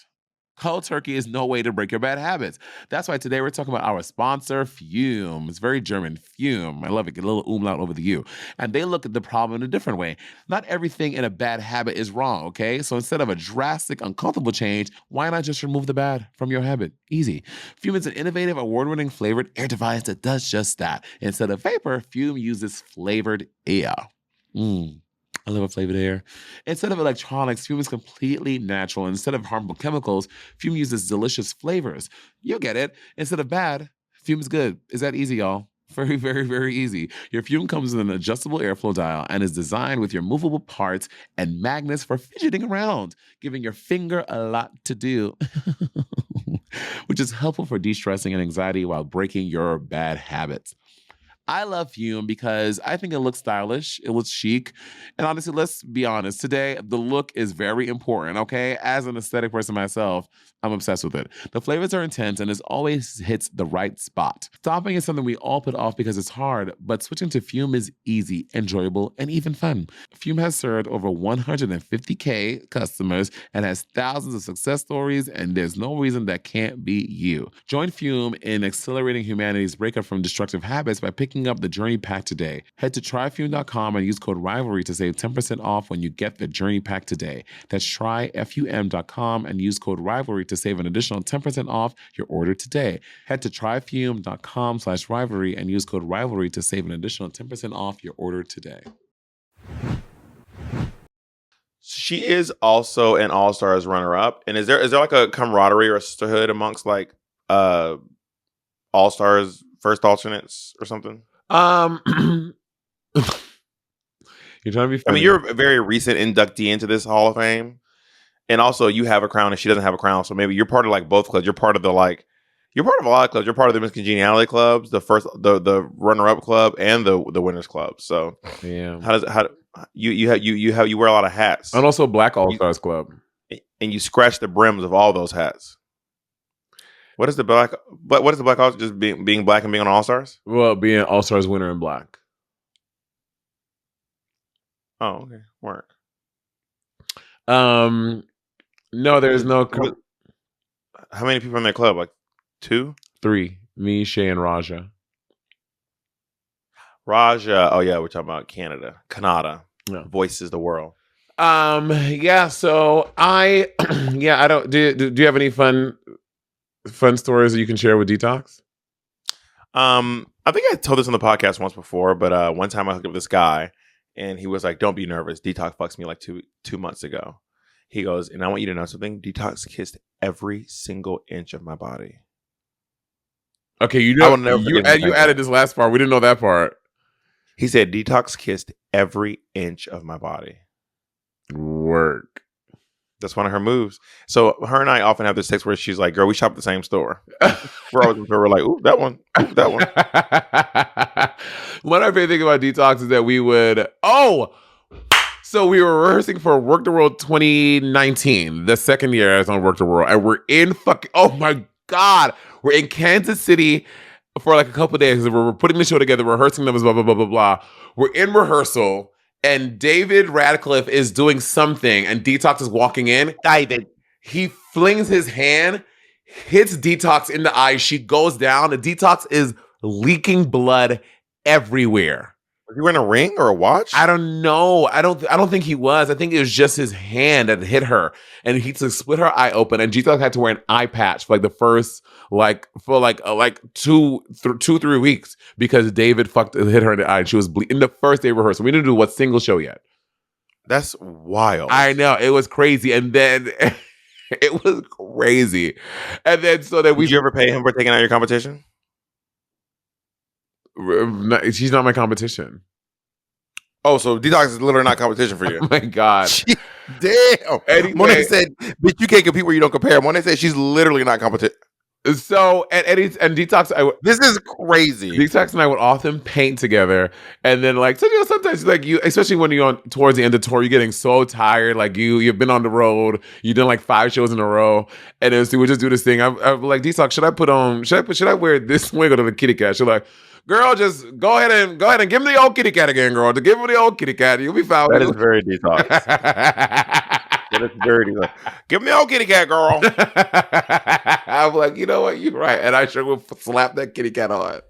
cold turkey is no way to break your bad habits. That's why today we're talking about our sponsor, Fume. It's very German, Fume. I love it. Get a little umlaut over the U. And they look at the problem in a different way. Not everything in a bad habit is wrong, okay? So instead of a drastic, uncomfortable change, why not just remove the bad from your habit? Easy. Fume is an innovative, award-winning flavored air device that does just that. Instead of vapor, Fume uses flavored air. I love a flavored air. Instead of electronics, Fume is completely natural. Instead of harmful chemicals, Fume uses delicious flavors. You'll get it. Instead of bad, Fume is good. Is that easy, y'all? Very, very, very easy. Your Fume comes with an adjustable airflow dial and is designed with your movable parts and magnets for fidgeting around, giving your finger a lot to do. which is helpful for de-stressing and anxiety while breaking your bad habits. I love Fume because I think it looks stylish, it looks chic, and honestly, let's be honest, today the look is very important, okay? As an aesthetic person myself, I'm obsessed with it. The flavors are intense and it always hits the right spot. Stopping is something we all put off because it's hard, but switching to Fume is easy, enjoyable, and even fun. Fume has served over 150K customers and has thousands of success stories, and there's no reason that can't be you. Join Fume in accelerating humanity's breakup from destructive habits by picking up the Journey Pack today. Head to tryfume.com and use code Rivalry to save 10% off when you get the Journey Pack today. That's tryfum.com and use code Rivalry to save an additional 10% off your order today. Head to tryfume.com/rivalry and use code Rivalry to save an additional 10% off your order today. She is also an All Stars runner-up. And is there like a camaraderie or a sisterhood amongst like All Stars first alternates or something? You're trying to be funny. I mean, you're a very recent inductee into this Hall of Fame. And also you have a crown and she doesn't have a crown. So maybe you're part of like both clubs. You're part of a lot of clubs. You're part of the Miss Congeniality clubs, the runner-up club and the winners club. So yeah. You wear a lot of hats. And also Black All Stars Club. And you scratch the brims of all those hats. What is the Black All just being black and being on All Stars? Well, being All Stars winner in black. Oh, okay. Work. No, there's no. How many people in that club? Like 2? 3. Me, Shay, and Raja. Raja. Oh yeah, we're talking about Canada. Yeah. Voices the world. Yeah. So I don't. Do you have any fun stories that you can share with Detox? I think I told this on the podcast once before, but one time I hooked up with this guy, and he was like, "Don't be nervous. Detox fucks me like two months ago." He goes, "And I want you to know something. Detox kissed every single inch of my body." Okay, you added this last part. We didn't know that part. He said, "Detox kissed every inch of my body." Work. That's one of her moves. So her and I often have this text where she's like, "Girl, we shop at the same store." we're like, "Ooh, that one. Ooh, that one." One of our favorite things about Detox is that we would. So we were rehearsing for Work the World 2019, the second year I was on Work the World, and we're in oh my God, we're in Kansas City for like a couple of days. We're putting the show together, rehearsing numbers, blah blah blah blah blah. We're in rehearsal. And David Radcliffe is doing something, and Detox is walking in. David. He flings his hand, hits Detox in the eye. She goes down, and Detox is leaking blood everywhere. Was he wearing a ring or a watch? I don't know. I don't think he was. I think it was just his hand that hit her, and he split her eye open. And Detox had to wear an eye patch for like the first for 2-3 weeks because David hit her in the eye, and she was bleeding. In the first day of rehearsal, we didn't do what single show yet. That's wild. I know, it was crazy, and then it was crazy, and then so that Did you ever pay him for taking out your competition? She's not my competition. Oh, so Detox is literally not competition for you. Oh my God. Damn. Anyway. Monet said, "Bitch, you can't compete where you don't compare." Monet said she's literally not competition. So, and Detox, this is crazy. Detox and I would often paint together. And then like, so, sometimes like especially when you're on towards the end of the tour, you're getting so tired. Like you've been on the road, you've done like 5 shows in a row. And then so we just do this thing. I'm like, Detox, should I wear this wig or the kitty cat? She's like, "Girl, just go ahead and give me the old kitty cat again, girl. To give me the old kitty cat, you'll be fine." That is very Detox. That is very Detox. "Give me the old kitty cat, girl." I'm like, you know what? You're right, and I sure will slap that kitty cat on.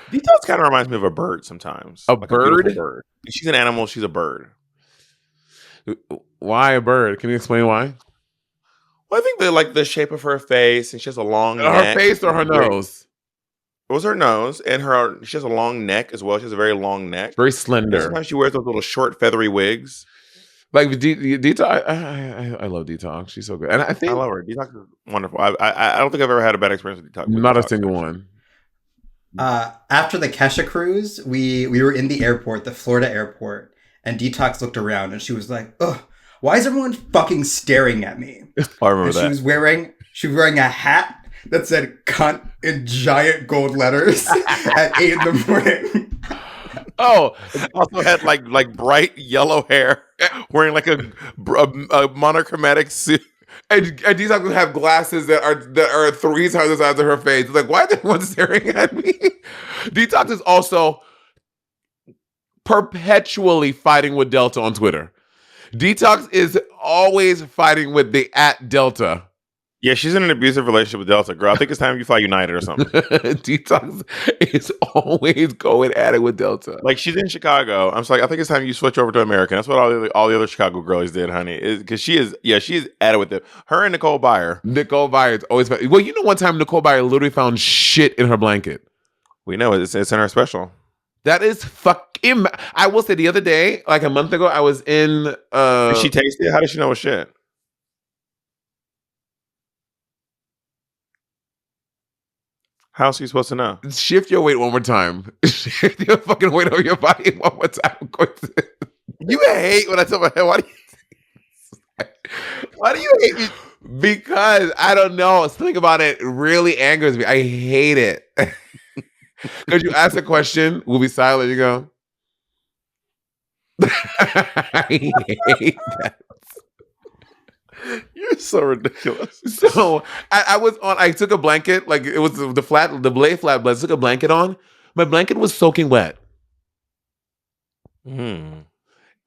Detox kind of reminds me of a bird sometimes. A like bird? A bird. She's an animal. She's a bird. Why a bird? Can you explain why? Well, I think the shape of her face, and she has a long her neck. Face or her nose? It was her nose, and she has a long neck as well. She has a very long neck. Very slender. And sometimes she wears those little short feathery wigs. Like Detox, I love Detox. She's so good, and I love her. Detox is wonderful. I don't think I've ever had a bad experience with Detox. Not a single one. After the Kesha cruise, we were in the airport, the Florida airport, and Detox looked around and she was like, "Ugh, why is everyone fucking staring at me?" I remember that. She was wearing a hat that said "cunt" in giant gold letters at 8 in the morning. Oh, also had like bright yellow hair, wearing like a monochromatic suit. And Detox would have glasses that are 3 times the size of her face. It's like, why is everyone staring at me? Detox is also perpetually fighting with Delta on Twitter. Detox is always fighting with the @Delta. Yeah, she's in an abusive relationship with Delta, girl. I think it's time you fly United or something. Detox is always going at it with Delta. Like, she's in Chicago. I'm just like, I think it's time you switch over to American. That's what all the other Chicago girlies did, honey. Because she is at it with it. Her and Nicole Byer. Nicole Byers always. Well, you know, one time Nicole Byer literally found shit in her blanket. We know it's in her special. That is fucking. I will say the other day, like a month ago, I was in. Did she taste it? How does she know it's shit? How's she supposed to know? Shift your weight one more time. Shift your fucking weight over your body one more time. You hate when I tell my head. Why do you hate me? Because I don't know. Something about it really angers me. I hate it. Because you ask a question, we'll be silent. You go. I hate that. You're so ridiculous. So I took a blanket, like it was the blade flat, but I took a blanket on. My blanket was soaking wet. Hmm.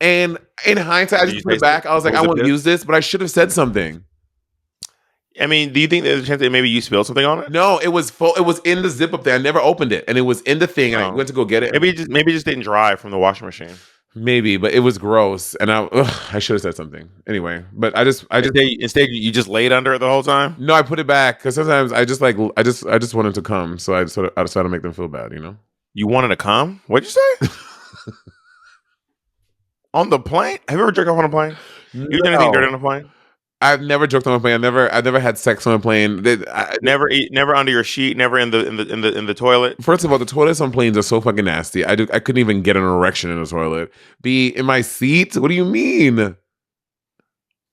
And in hindsight, I just put it back. I was like, I won't use this, but I should have said something. I mean, do you think there's a chance that maybe you spilled something on it? No, it was full. It was in the zip up there. I never opened it, and it was in the thing. And I went to go get it. Maybe it just didn't dry from the washing machine. Maybe, but it was gross, and I should have said something anyway. But I just instead you just laid under it the whole time. No, I put it back because sometimes I just wanted to come, so I decided to make them feel bad. You know, you wanted to come? What'd you say? On the plane? Have you ever jerked off on a plane? You did anything dirty on a plane? I've never joked on a plane. I've never had sex on a plane. Never under your sheet. Never in the toilet. First of all, the toilets on planes are so fucking nasty. I couldn't even get an erection in the toilet. Be in my seat. What do you mean?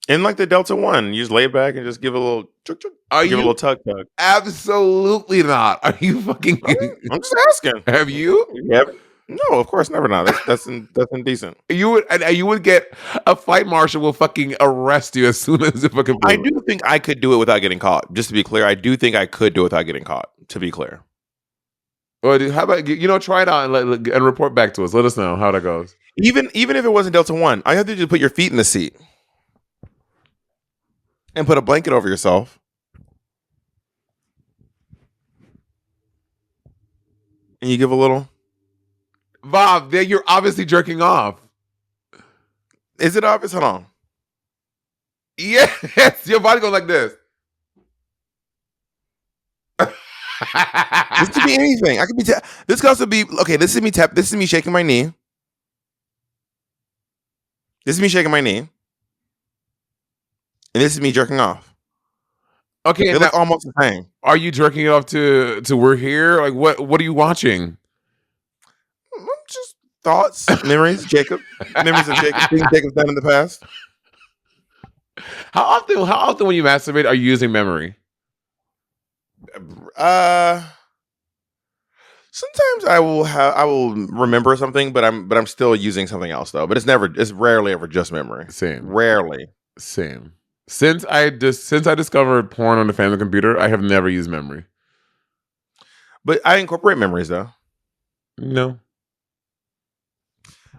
In like the Delta One, you just lay back and just give a little. Give a little tug. Absolutely not. Are you fucking kidding? I'm just asking. Have you? Yep. No, of course, never. Not. That's indecent. You would get a flight marshal will fucking arrest you as soon as it fucking. I do think I could do it without getting caught. Just to be clear, I do think I could do it without getting caught. To be clear. Well, how about try it out and report back to us. Let us know how that goes. Even if it wasn't Delta One, all you have to do is put your feet in the seat and put a blanket over yourself. And you give a little. Bob, then you're obviously jerking off. Is it obvious? Hold on. Yes, your body goes like this. This could be anything. I could be. This could also be okay. This is me tap. This is me shaking my knee. This is me shaking my knee, and this is me jerking off. Okay, they're like almost the same. Are you jerking it off to We're Here? Like what are you watching? Just thoughts, memories, memories of Jacob, things Jacob's done in the past. How often when you masturbate are you using memory? Sometimes I will remember something, but I'm still using something else though. But it's rarely ever just memory. Same. Rarely. Same. Since I discovered porn on the family computer, I have never used memory. But I incorporate memories though. No.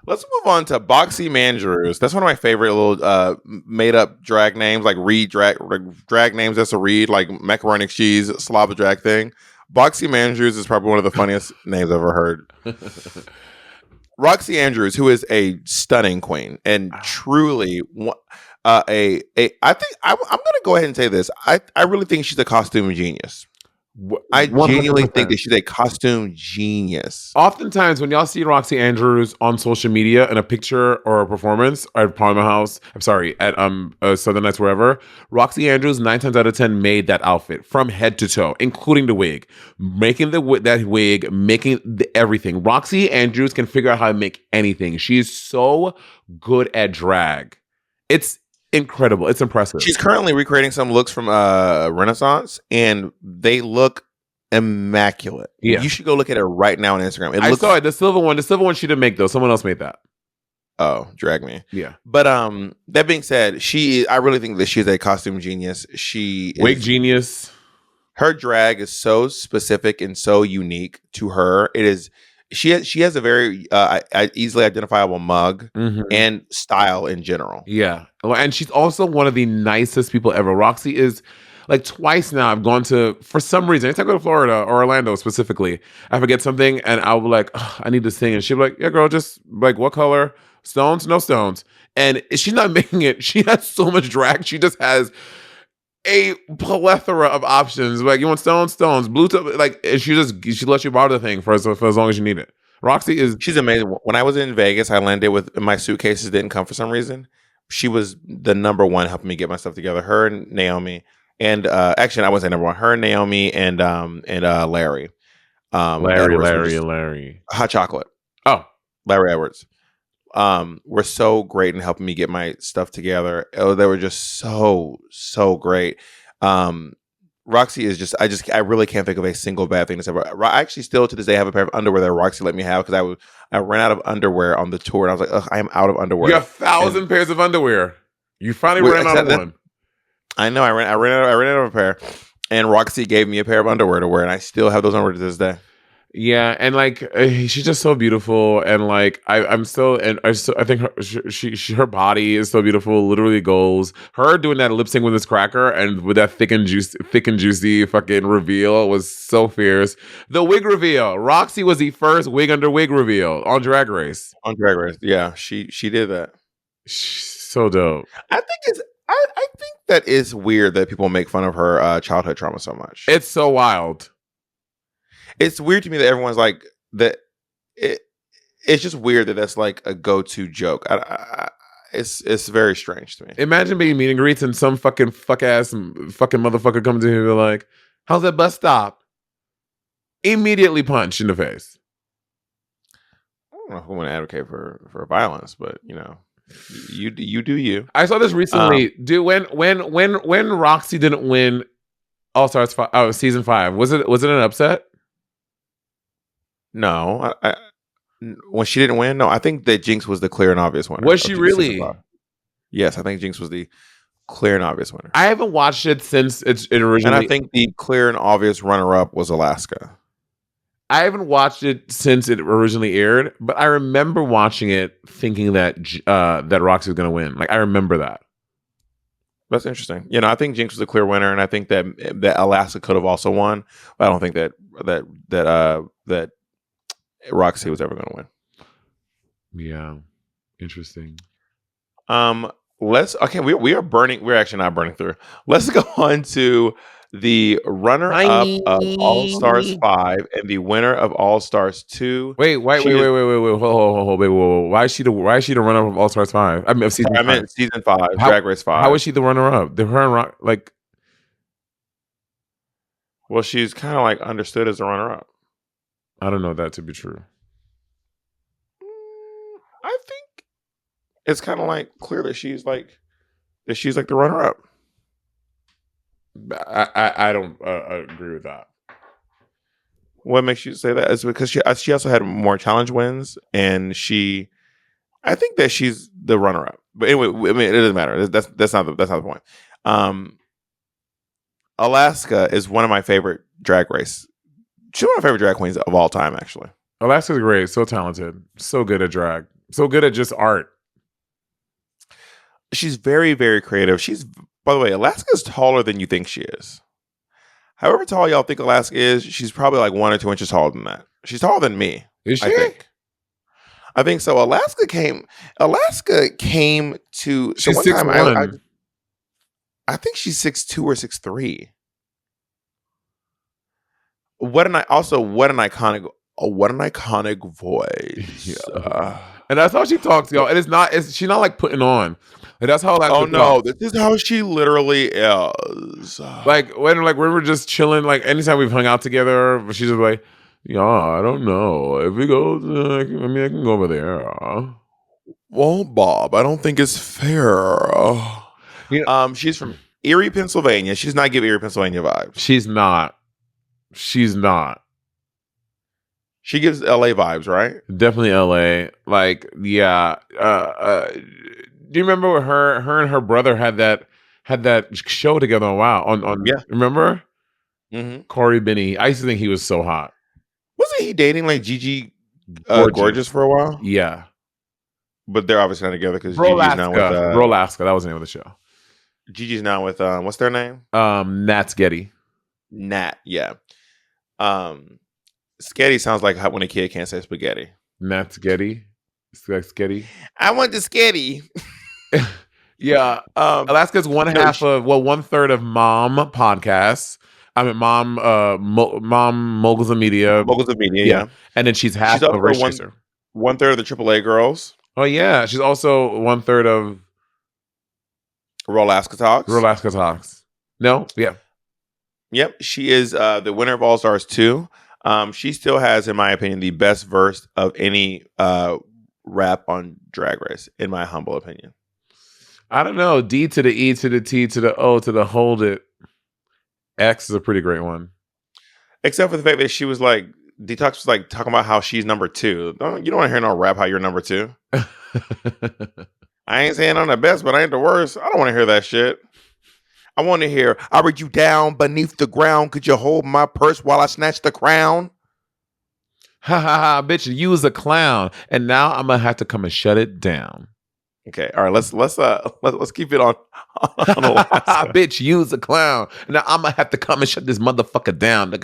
Let's move on to Boxy Mandrews. That's one of my favorite little made up drag names, like drag names that's a read, like macaroni and cheese, Slava drag thing. Boxy Mandrews is probably one of the funniest names I've ever heard. Roxy Andrews, who is a stunning queen and truly I think I'm gonna go ahead and say this. I really think she's a costume genius. I genuinely think that she's a costume genius. Oftentimes, when y'all see Roxy Andrews on social media in a picture or a performance at Parliament House, I'm sorry, at Southern Nights, wherever, Roxy Andrews 9 times out of 10 made that outfit from head to toe, including the wig, making that wig, making everything. Roxy Andrews can figure out how to make anything. She is so good at drag. It's incredible. It's impressive. She's currently recreating some looks from Renaissance, and they look immaculate. Yeah. You should go look at it right now on Instagram. I saw it. The silver one she didn't make though. Someone else made that. Oh, drag me. Yeah. But that being said, I really think that she's a costume genius. Wig genius. Her drag is so specific and so unique to her. It is. She has a very easily identifiable mug and style in general. Yeah. And she's also one of the nicest people ever. Roxy is like twice now I've gone to, for some reason, anytime I go to Florida or Orlando specifically, I forget something and I'll be like, I need this thing. And she'll be like, yeah, girl, just like what color? Stones? No stones. And she's not making it. She has so much drag. She just has a plethora of options. Like, you want stones, blue, like, she lets you borrow the thing for as long as you need it. She's amazing. When I was in Vegas, I landed with my suitcases didn't come for some reason. She was the number one helping me get my stuff together. Her and Naomi, and actually, I wasn't say number one. Her, Naomi, and Larry. Larry. Hot chocolate. Oh, Larry Edwards. Were so great in helping me get my stuff together. Oh, they were just so great. Roxy is just I really can't think of a single bad thing to say. I actually still to this day have a pair of underwear that Roxy let me have because I ran out of underwear on the tour and I was like, ugh, I am out of underwear. You have 1,000 pairs of underwear. You finally ran out of one. I know. I ran out of a pair, and Roxy gave me a pair of underwear to wear, and I still have those underwear to this day. Yeah, and like she's just so beautiful, and like I think her body is so beautiful. Literally goals. Her doing that lip sync with this cracker and with that thick and juicy fucking reveal was so fierce. The wig reveal. Roxy was the first wig under wig reveal on Drag Race. Yeah, she did that. So dope. I think that is weird that people make fun of her childhood trauma so much. It's so wild. It's weird to me that everyone's like that. It's just weird that that's like a go-to joke. It's very strange to me. Imagine being meet and greets and some fucking motherfucker comes in here and be like, "How's that bus stop?" Immediately punched in the face. I don't know if I want to advocate for violence, but you know, you do you. I saw this recently. Dude, when Roxy didn't win All Stars season 5, was it an upset? No, when she didn't win, no, I think that Jinx was the clear and obvious winner. Was she really? Yes, I think Jinx was the clear and obvious winner. I haven't watched it since it originally. And I think the clear and obvious runner-up was Alaska. I haven't watched it since it originally aired, but I remember watching it thinking that that Roxy was going to win. Like, I remember that. That's interesting. You know, I think Jinx was the clear winner, and I think that Alaska could have also won. But I don't think that Roxy was ever going to win. Yeah, interesting. We are burning. We're actually not burning through. Let's go on to the runner-up of All Stars 5 and the winner of All Stars 2. Wait. Hold. Why is she the runner-up of All Stars 5? I mean, of season 5. I meant season 5, Drag Race 5. How is she the runner-up? Well, she's kind of like understood as a runner-up. I don't know that to be true. I think it's kind of like clear that she's like the runner-up. I don't agree with that. What makes you say that? Is because she also had more challenge wins, and I think that she's the runner-up. But anyway, I mean, it doesn't matter. That's not the point. Alaska is one of my favorite Drag Race. She's one of my favorite drag queens of all time, actually. Alaska's great, so talented, so good at drag, so good at just art. She's very, very creative. By the way, Alaska's taller than you think she is. However tall y'all think Alaska is, she's probably like 1 or 2 inches taller than that. She's taller than me. Is she? I think so. Alaska came to. She's one 6'1". time I think she's 6'2" or 6'3". What an iconic voice. Yeah. And that's how she talks, y'all. She's not like putting on. Like, that's how Alaska talks. No, this is how she literally is. Like when we were just chilling, like anytime we've hung out together, she's just like, yeah, I don't know. If we go, I can go over there. Well, Bob, I don't think it's fair. You know, She's from Erie, Pennsylvania. She's not giving Erie, Pennsylvania vibes. she's not. She's not. She gives LA vibes, right? Definitely LA. Like, yeah. Do you remember when her and her brother had that show together on Wow on Yeah. remember? Mm-hmm. Corey Benny. I used to think he was so hot. Wasn't he dating like Gigi Gorgeous for a while? Yeah. But they're obviously not together because Brolaska. That was the name of the show. Gigi's now with what's their name? Nat's Getty. Nat, yeah. Sketty sounds like when a kid can't say spaghetti. Nat's Getty. Sketty. I want the sketty. Yeah. Alaska's one third of Mom podcasts. I mean, Mom Moguls of Media. Moguls of Media, yeah. And then she's half of Race Chaser. 1/3 of the AAA girls. Oh, yeah. She's also 1/3 of Alaska Talks. No? Yeah. Yep. She is the winner of All Stars 2. She still has, in my opinion, the best verse of any rap on Drag Race, in my humble opinion. I don't know. D to the E to the T to the O to the hold it. X is a pretty great one. Except for the fact that she was like, Detox was like talking about how she's number 2. You don't want to hear no rap how you're number 2. I ain't saying I'm the best, but I ain't the worst. I don't want to hear that shit. I want to hear, I read you down beneath the ground. Could you hold my purse while I snatch the crown? Ha ha ha, bitch, you was a clown. And now I'm gonna have to come and shut it down. Okay, all right, let's keep it on Alaska. Bitch, you was a clown. Now I'm gonna have to come and shut this motherfucker down.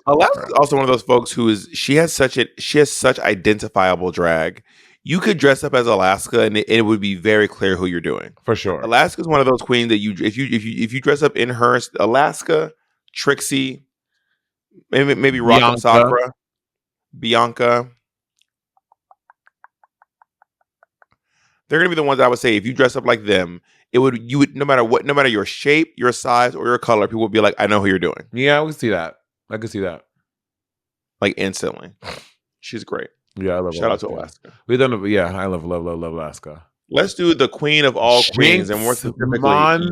Alaska's also one of those folks she has such identifiable drag. You could dress up as Alaska and it would be very clear who you're doing. For sure. Alaska's one of those queens that if you dress up in her, Alaska, Trixie, maybe Rock Sakura, Bianca. They're gonna be the ones I would say if you dress up like them, you would no matter your shape, your size, or your color, people would be like, I know who you're doing. Yeah, I can see that. Like instantly. She's great. Yeah, I love Shout out to Alaska. I love Alaska. Let's do the queen of all queens, and more specifically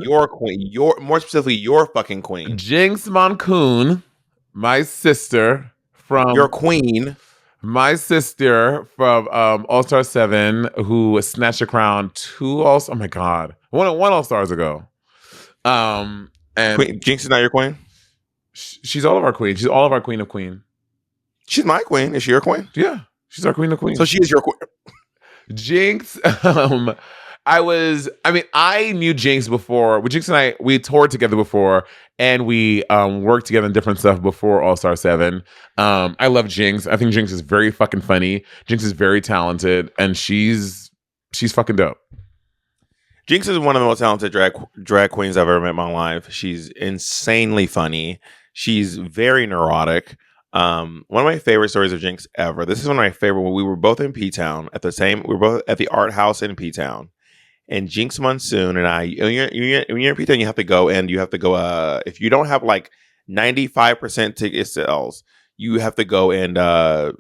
your queen. Your fucking queen. Jinx Moncoon, my sister from your queen. My sister from All Star 7, who snatched the crown one All Stars ago. And Jinx is not your queen? She's all of our queen. She's all of our queen of queen. She's my queen. Is she your queen? Yeah. She's our queen of queen. So she is your queen. Jinx, I knew Jinx before. Jinx and we toured together before, and we worked together in different stuff before All Star 7. I love Jinx. I think Jinx is very fucking funny. Jinx is very talented, and she's fucking dope. Jinx is one of the most talented drag queens I've ever met in my life. She's insanely funny. She's very neurotic. One of my favorite stories of Jinx ever. This is one of my favorite. When we were both in P-Town we were both at the art house in P-Town, and Jinx Monsoon and I. When you're in P-Town, you have to go. If you don't have like 95% ticket sales, you have to go and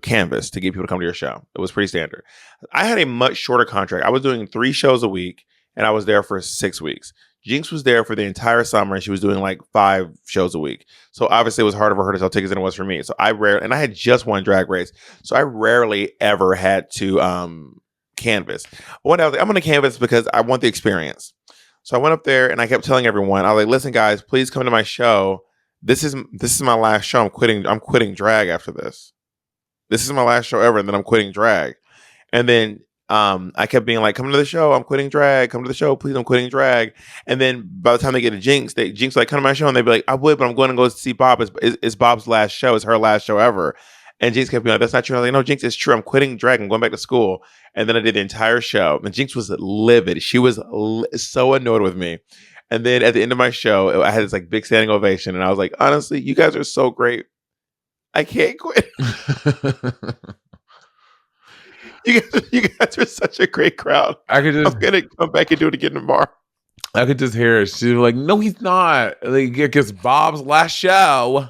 canvas to get people to come to your show. It was pretty standard. I had a much shorter contract. I was doing 3 shows a week, and I was there for 6 weeks. Jinx was there for the entire summer, and she was doing like 5 shows a week. So obviously it was harder for her to sell tickets than it was for me. So I had just one Drag Race. So I rarely ever had to canvas. One day I was like, I'm going to canvas because I want the experience. So I went up there and I kept telling everyone, I was like, listen guys, please come to my show. This is my last show. I'm quitting drag after this. This is my last show ever, and then I'm quitting drag. And then I kept being like, come to the show, I'm quitting drag. Come to the show, please, I'm quitting drag. And then by the time they get to Jinx, Jinx like, come to my show, and they'd be like, I would, but I'm going to go see Bob. It's Bob's last show. It's her last show ever. And Jinx kept being like, that's not true. I was like, no, Jinx, it's true. I'm quitting drag. I'm going back to school. And then I did the entire show. And Jinx was livid. She was so annoyed with me. And then at the end of my show, I had this like big standing ovation. And I was like, honestly, you guys are so great. I can't quit. You guys are such a great crowd. I'm gonna come back and do it again tomorrow. I could just hear it. She was like, "No, he's not. Like, it's Bob's last show."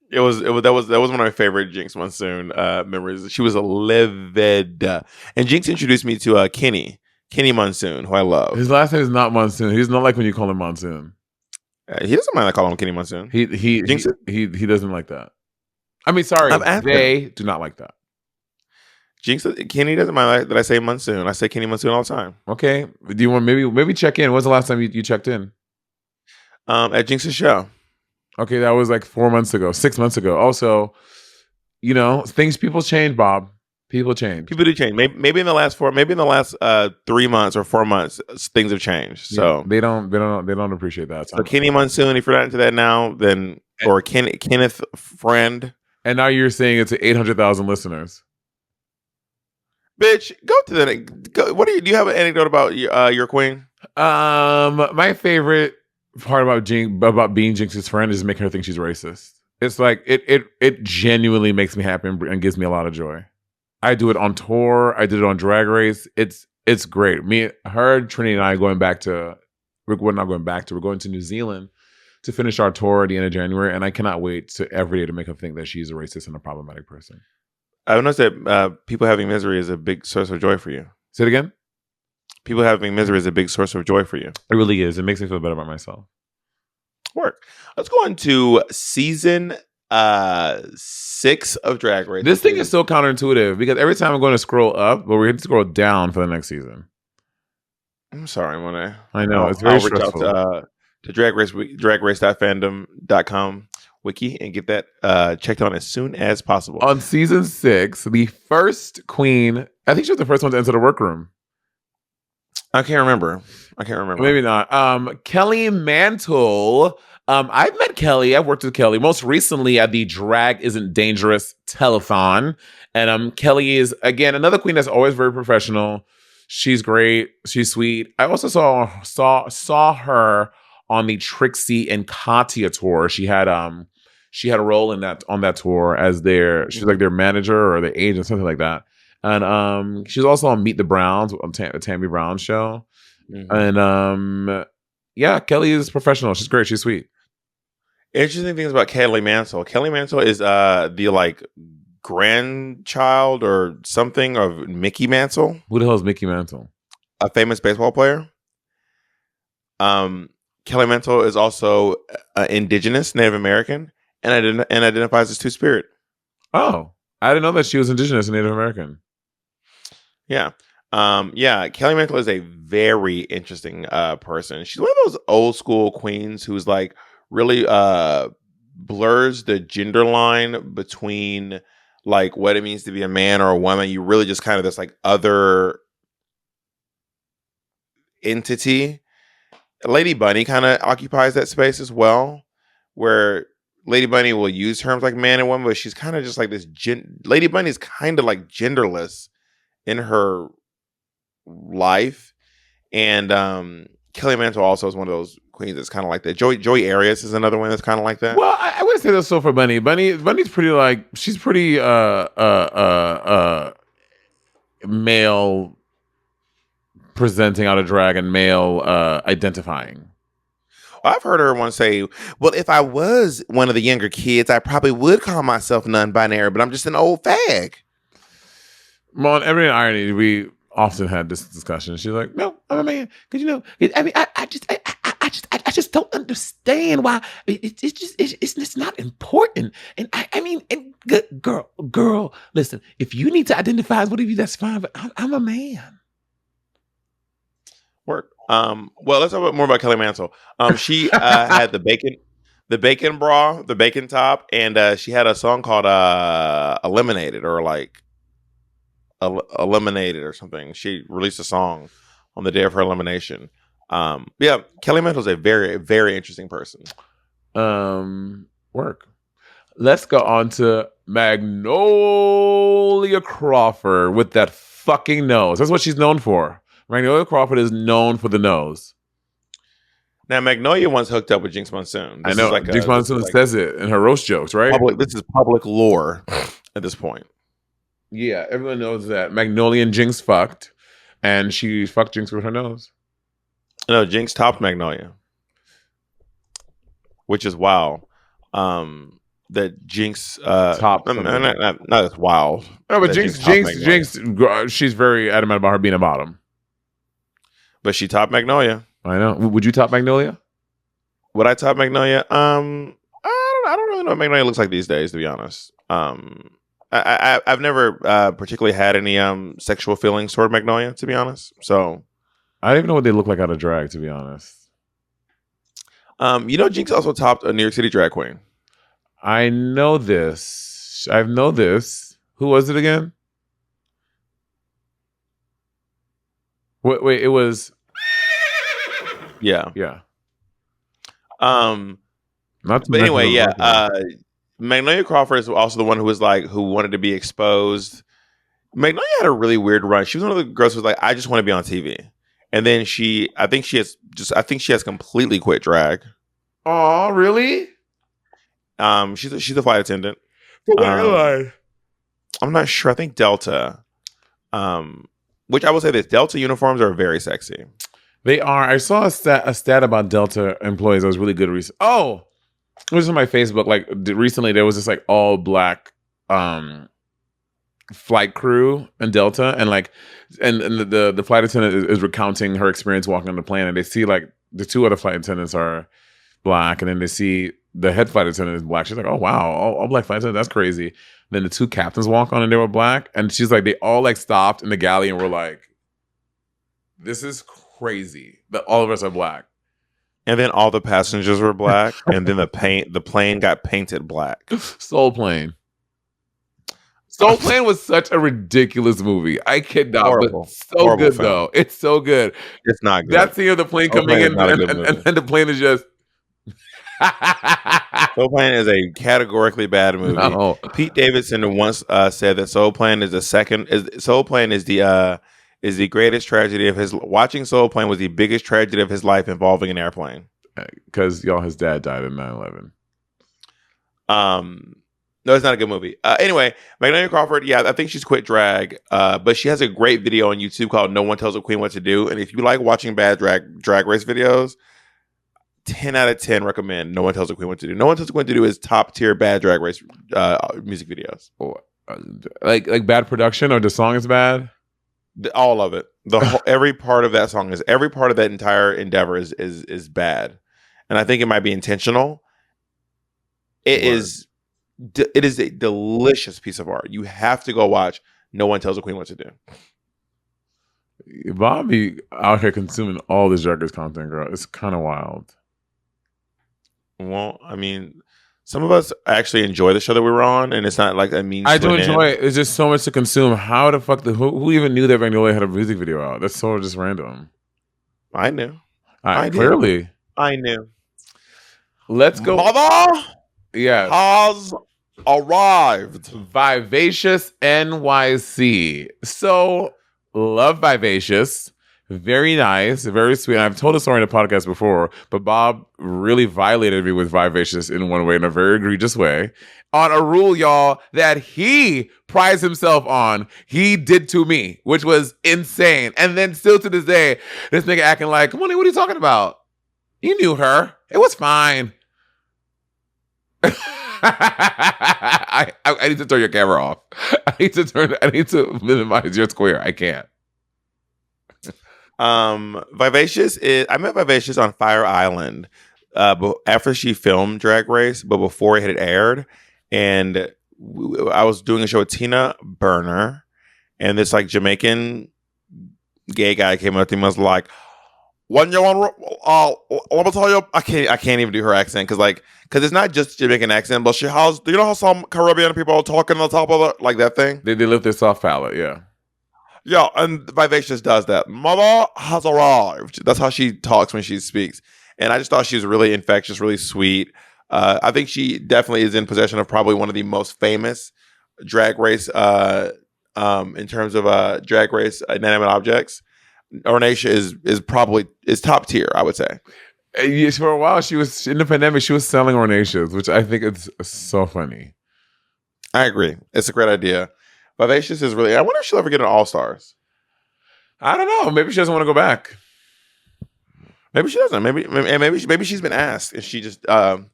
That was one of my favorite Jinx Monsoon memories. She was livid, and Jinx introduced me to Kenny. Kenny Monsoon, who I love. His last name is not Monsoon. He's not like when you call him Monsoon. He doesn't mind I call him Kenny Monsoon. He doesn't like that. I mean, sorry, they do not like that. Kenny doesn't mind that I say Monsoon. I say Kenny Monsoon all the time. Okay. Do you want maybe check in? When's the last time you checked in? At Jinx's show. Okay, that was like 4 months ago, 6 months ago. Also, people change, Bob. People change. People do change. Maybe in the last 3 months or 4 months, things have changed. So they don't appreciate that. So Kenny Monsoon, if you're not into that now, then or Kenneth Friend. And now you're saying it's 800,000 listeners. Bitch, go to the. What do you have an anecdote about your queen? My favorite part about being Jinx's friend is making her think she's racist. It's like it genuinely makes me happy and gives me a lot of joy. I do it on tour. I did it on Drag Race. It's great. Trinity and I we're going to New Zealand to finish our tour at the end of January, and I cannot wait to every day to make her think that she's a racist and a problematic person. I've noticed that people having misery is a big source of joy for you. Say it again? People having misery is a big source of joy for you. It really is. It makes me feel better about myself. Work. Let's go on to season 6 of Drag Race. This thing is so counterintuitive because every time I'm going to scroll up, but we're going to scroll down for the next season. I'm sorry, Monet. I know. It's very stressful. Reach out to dragrace.fandom.com wiki and get that checked on as soon as possible. On season 6, the first queen, I think she was the first one to enter the workroom. I can't remember. Maybe not. Kelly Mantle. I've met Kelly. I've worked with Kelly most recently at the Drag Isn't Dangerous telethon. And Kelly is, again, another queen that's always very professional. She's great. She's sweet. I also saw her on the Trixie and Katya tour. She had a role on that tour as she's like their manager or their agent, something like that. And she's also on Meet the Browns, on Tammy Brown's show. Mm-hmm. And Kelly is professional. She's great. She's sweet. Interesting things about Kelly Mantle. Kelly Mantle is the grandchild or something of Mickey Mantle. Who the hell is Mickey Mantle? A famous baseball player. Kelly Mantle is also indigenous, Native American, and identifies as Two-Spirit. Oh, I didn't know that she was indigenous and Native American. Yeah. Kelly Mantle is a very interesting person. She's one of those old school queens who's like really blurs the gender line between like what it means to be a man or a woman. You really just kind of this like other entity. Lady Bunny kind of occupies that space as well, where Lady Bunny will use terms like man and woman, but she's kind of just like this. Lady Bunny is kind of like genderless in her life, and Kelly Mantle also is one of those queens that's kind of like that. Joey Arias is another one that's kind of like that. Well, I wouldn't say that's so for Bunny. Bunny's pretty like she's pretty male presenting out of drag and male identifying. I've heard her once say, well, if I was one of the younger kids, I probably would call myself non-binary, but I'm just an old fag. Well, on Every Irony, we often had this discussion. She's like, no, I'm a man. Because, I just don't understand why it's not important. And girl, listen, if you need to identify as whatever, that's fine, but I'm a man. Work. Well, let's talk more about Kelly Mantle. She had the bacon bra, the bacon top, and she had a song called Eliminated or like Eliminated or something. She released a song on the day of her elimination. Kelly Mantle's a very, very interesting person. Work. Let's go on to Magnolia Crawford with that fucking nose. That's what she's known for. Magnolia Crawford is known for the nose. Now, Magnolia once hooked up with Jinx Monsoon. I know. Jinx Monsoon says it in her roast jokes, right? This is public lore at this point. Yeah, everyone knows that Magnolia and Jinx fucked, and she fucked Jinx with her nose. No, Jinx topped Magnolia, which is wild. That Jinx topped. Not as wild. No, but Jinx, she's very adamant about her being a bottom. but she topped Magnolia. I know. Would you top Magnolia? Would I top Magnolia? I don't really know what Magnolia looks like these days, to be honest. I've never particularly had any sexual feelings toward Magnolia, to be honest. So I don't even know what they look like out of drag, to be honest. Jinx also topped a New York City drag queen. I know this. I know this. Who was it again? Wait, it was. Yeah. Not to But anyway, mention Magnolia Crawford is also the one who wanted to be exposed. Magnolia had a really weird run. She was one of the girls who was like, I just want to be on TV. And then I think she has completely quit drag. Oh, really? She's a flight attendant. For what airline? I'm not sure. I think Delta. Which I will say this: Delta uniforms are very sexy. They are. I saw a stat about Delta employees that was really good. Oh, it was on my Facebook. Like recently, there was this like all black flight crew in Delta, and the flight attendant is recounting her experience walking on the plane, and they see like the two other flight attendants are black, and then they see the head flight attendant is black. She's like, "Oh wow, all black flight attendant, that's crazy." Then the two captains walk on, and they were black, and she's like, they all like stopped in the galley and were like, "This is crazy that all of us are black." And then all the passengers were black, and then the plane got painted black. Soul Plane was such a ridiculous movie. I kid not, Horrible. but so Horrible good film. though. It's so good. It's not good. That scene of the plane Soul coming Plane is in, not a good and the plane is just. Soul Plane is a categorically bad movie. No. Pete Davidson once said that Soul Plane is the greatest tragedy of his. Watching Soul Plane was the biggest tragedy of his life involving an airplane. Because his dad died in 9/11. No, it's not a good movie. Anyway, Magnolia Crawford, I think she's quit drag, but she has a great video on YouTube called "No One Tells a Queen What to Do." And if you like watching bad drag race videos, 10 out of 10 recommend "No One Tells a Queen What to Do." "No One Tells a Queen What to Do" is top tier bad drag race music videos. Like bad production, or the song is bad. All of it, every part of that song every part of that entire endeavor is bad, and I think it might be intentional. It is a delicious piece of art. You have to go watch "No One Tells a Queen What to Do." Bobby out here consuming all this drag race content, girl. It's kind of wild. Well, I mean, some of us actually enjoy the show that we were on, and it's not like a mean. I do enjoy it. It's just so much to consume. How the fuck who even knew that Magnolia had a music video out? That's so just random. I knew. Clearly. I knew. Let's go. Mother, yeah, has arrived. Vivacious NYC. So love Vivacious. Very nice, very sweet. I've told a story in the podcast before, but Bob really violated me with Vivacious in one way, in a very egregious way, on a rule, y'all, that he prides himself on. He did to me, which was insane. And then still to this day, this nigga acting like, Monet, what are you talking about? You knew her. It was fine. I need to turn your camera off. I need to minimize your square. I can't. Vivacious I met Vivacious on Fire Island after she filmed Drag Race, but before it had aired, and I was doing a show with Tina Burner, and this like Jamaican gay guy came up to me and was like, "When you want, let me tell you, I can't even do her accent because it's not just Jamaican accent, but she has. Do you know how some Caribbean people are talking on top of it, like that thing? They lift their soft palate, yeah." Yeah, and Vivacious does that. Mother has arrived. That's how she talks when she speaks. And I just thought she was really infectious, really sweet. I think she definitely is in possession of probably one of the most famous drag race in terms of drag race inanimate objects. Ornacia is top tier, I would say. Yes, for a while, she was in the pandemic. She was selling Ornacias, which I think is so funny. I agree. It's a great idea. Vivacious is really. I wonder if she'll ever get an All Stars. I don't know. Maybe she doesn't want to go back. Maybe she doesn't. Maybe she's been asked, and she just doesn't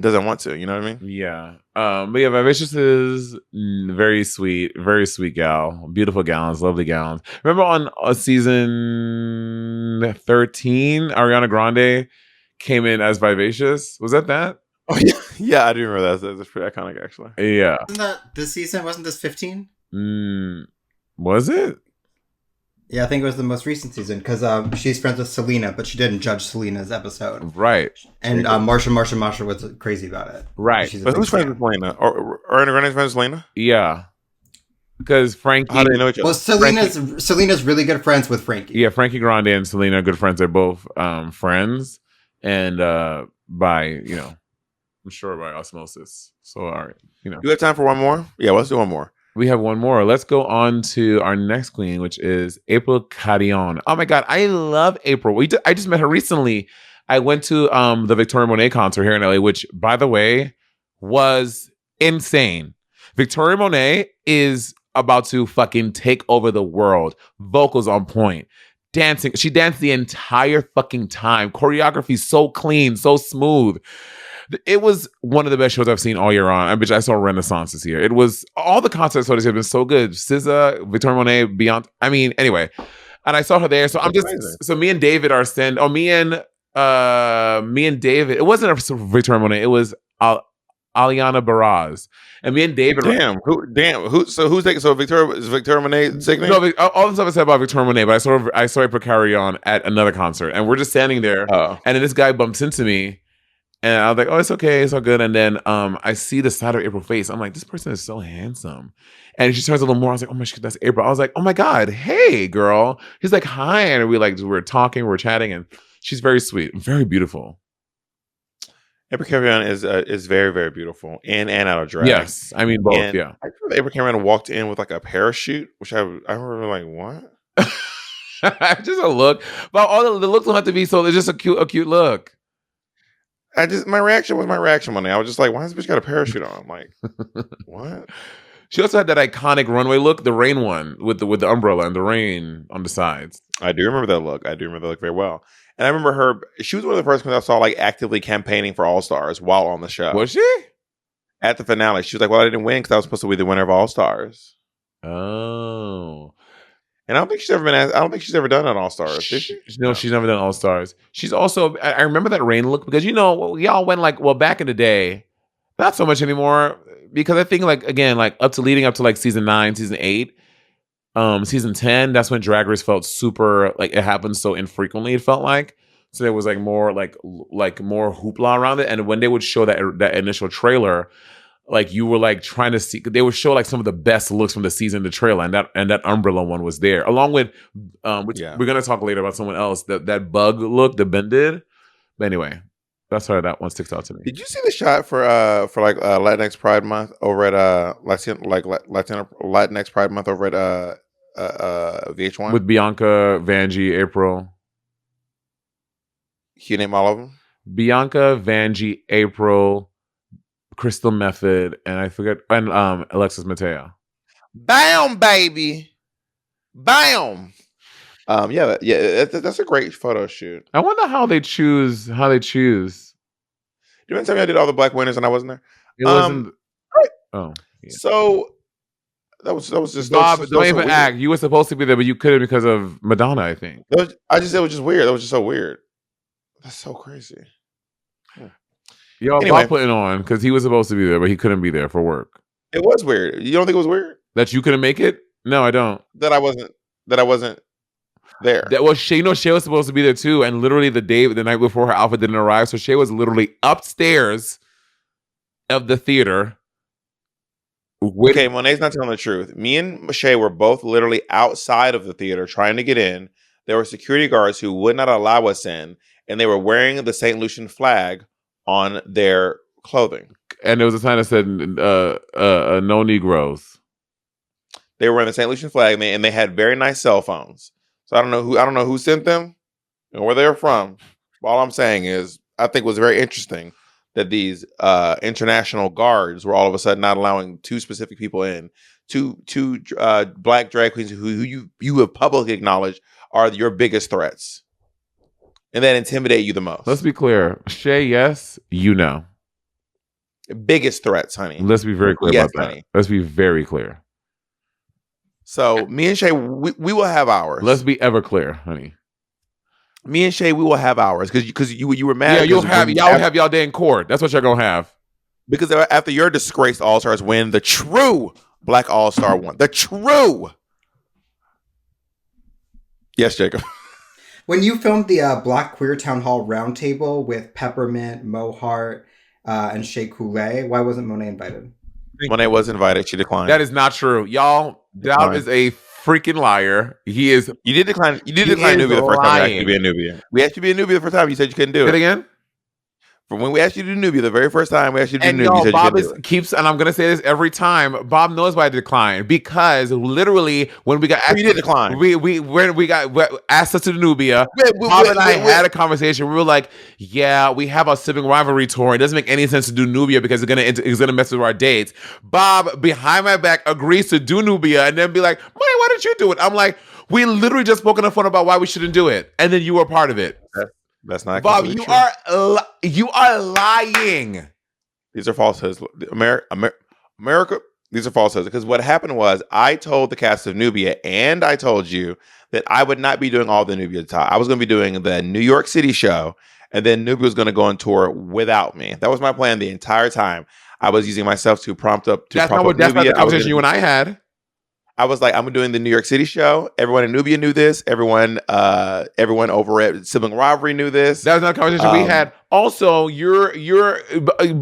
want to. You know what I mean? Yeah. But yeah, Vivacious is very sweet gal. Beautiful gowns, lovely gowns. Remember on season 13, Ariana Grande came in as Vivacious? Was that? Oh yeah, yeah, I do remember that. That's pretty iconic, actually. Yeah. Wasn't that this season? Wasn't this 15? Was it? Yeah, I think it was the most recent season because she's friends with Selena, but she didn't judge Selena's episode. Right. And Marsha was crazy about it. Right. She's a But big who's friends fan. with Selena? Or Ariana Grande's friends with Selena? Yeah. Because Frankie. How do they know each other? Well, Selena's really good friends with Frankie. Yeah, Frankie Grande and Selena are good friends. They're both friends, and by I'm sure by osmosis. So all right, Do we have time for one more? Yeah, let's do one more. We have one more. Let's go on to our next queen, which is April Carrion. Oh my God, I love April. I just met her recently. I went to the Victoria Monet concert here in LA, which, by the way, was insane. Victoria Monet is about to fucking take over the world. Vocals on point. Dancing. She danced the entire fucking time. Choreography so clean, so smooth. It was one of the best shows I've seen all year on. I saw Renaissance this year. It was all the concerts this year have been so good. SZA, Victoria Monet, Beyonce. I mean, anyway, and I saw her there. So I'm just amazing. so me and David are me and David. It wasn't Victoria Monet. It was Aliana Baraz, and me and David. So who's taking? So Victoria is Victoria Monet singing? No, all the stuff I said about Victoria Monet, but I saw April Carrion at another concert, and we're just standing there, and then this guy bumps into me. And I was like, oh, it's okay. It's all good. And then I see the side of April's face. I'm like, this person is so handsome. And she turns a little more. I was like, oh my God, that's April. I was like, oh my God, hey, girl. He's like, hi. And we're talking, we're chatting. And she's very sweet, very beautiful. April Carrion is very, very beautiful in and out of drag. Yes. I mean, both, and yeah. I remember April Carrion walked in with like a parachute, which I remember like, what? Just a look. But all the looks don't have to be so. It's just a cute look. My reaction was Monet. I was just like, why has this bitch got a parachute on? I'm like, what? She also had that iconic runway look, the rain one with the umbrella and the rain on the sides. I do remember that look. Very well. And I remember she was one of the first ones I saw like actively campaigning for All Stars while on the show. Was she? At the finale, she was like, well, I didn't win because I was supposed to be the winner of All Stars. Oh. And I don't think she's ever done an All Stars. Did she? No, she's never done All Stars. She's also. I remember that rain look because we all went back in the day, not so much anymore because I think leading up to like season 9, season 8, season 10. That's when Drag Race felt super like it happened so infrequently. It felt like so there was like more more hoopla around it, and when they would show that initial trailer. Like you were like trying to see, they would show like some of the best looks from the season, the trailer, and that umbrella one was there, along with, we're gonna talk later about someone else that bug look the Ben did. But anyway, that's why that one sticks out to me. Did you see the shot for Latinx Pride Month over at Latinx Pride Month over at VH1 with Bianca, Vanjie, April? Can you name all of them? Bianca, Vanjie, April. Crystal Method, and I forget, and Alexis Mateo. Bam, baby, bam. That's a great photo shoot. I wonder how they choose. Do you remember the time I did all the black winners and I wasn't there? It wasn't. Oh, yeah. So that was just Bob. Don't even act. You were supposed to be there, but you couldn't because of Madonna. I think. It was just weird. That was just so weird. That's so crazy. Yo, Bob putting on because he was supposed to be there, but he couldn't be there for work. It was weird. You don't think it was weird that you couldn't make it? No, I don't. That I wasn't there. That was Shay. Shay was supposed to be there too, and literally the night before her outfit didn't arrive, so Shay was literally upstairs of the theater. Okay, Monet's not telling the truth. Me and Shay were both literally outside of the theater trying to get in. There were security guards who would not allow us in, and they were wearing the St. Lucian flag on their clothing, and there was a sign that said "No Negroes." They were wearing the St. Lucian flag, and they had very nice cell phones. So I don't know who sent them and where they're from. All I'm saying is, I think it was very interesting that these international guards were all of a sudden not allowing two specific people in, two black drag queens who you have publicly acknowledged are your biggest threats. And that intimidate you the most. Let's be clear. Shay, yes, you know. biggest threats, honey. Let's be very clear Yes, about that. honey. Let's be very clear. So me and Shay, we will have ours. Let's be ever clear, honey. Me and Shay, we will have ours because you were mad. Yeah, you'll have y'all day in court. That's what you're gonna have. Because after your disgraced All Stars win, the true Black All Star won. The true. Yes, Jacob. When you filmed the Black Queer Town Hall Roundtable with Peppermint, Mo Hart, and Shea Coulee, why wasn't Monet invited? Monet was invited. She declined. That is not true, y'all. That is a freaking liar. He is. You did decline. You did decline Nubia the first time. We asked you to be a Nubia. We asked you to be a Nubia the first time. You said you couldn't do it. Say it again. From when we asked you to do Nubia the very first time, we asked you to do Nubia. You said Bob you couldn't do it. keeps, and I'm gonna say this every time. Bob knows why I declined because literally when we got asked, you did decline. When we got asked us to do Nubia, Bob and I had a conversation. We were like, "Yeah, we have our Sibling Rivalry tour. It doesn't make any sense to do Nubia because it's gonna mess with our dates." Bob behind my back agrees to do Nubia and then be like, "Money, why don't you do it?" I'm like, "We literally just spoke on the phone about why we shouldn't do it, and then you were part of it." That's not Bob. You are lying. These are falsehoods. America. These are falsehoods. Because what happened was, I told the cast of Nubia, and I told you that I would not be doing all the Nubia talk. I was going to be doing the New York City show, and then Nubia was going to go on tour without me. That was my plan the entire time. I was using myself to prompt up. That's not the conversation you and I had. I was like, I'm doing the New York City show. Everyone in Nubia knew this. Everyone over at Sibling Rivalry knew this. That was not a conversation we had. Also, you're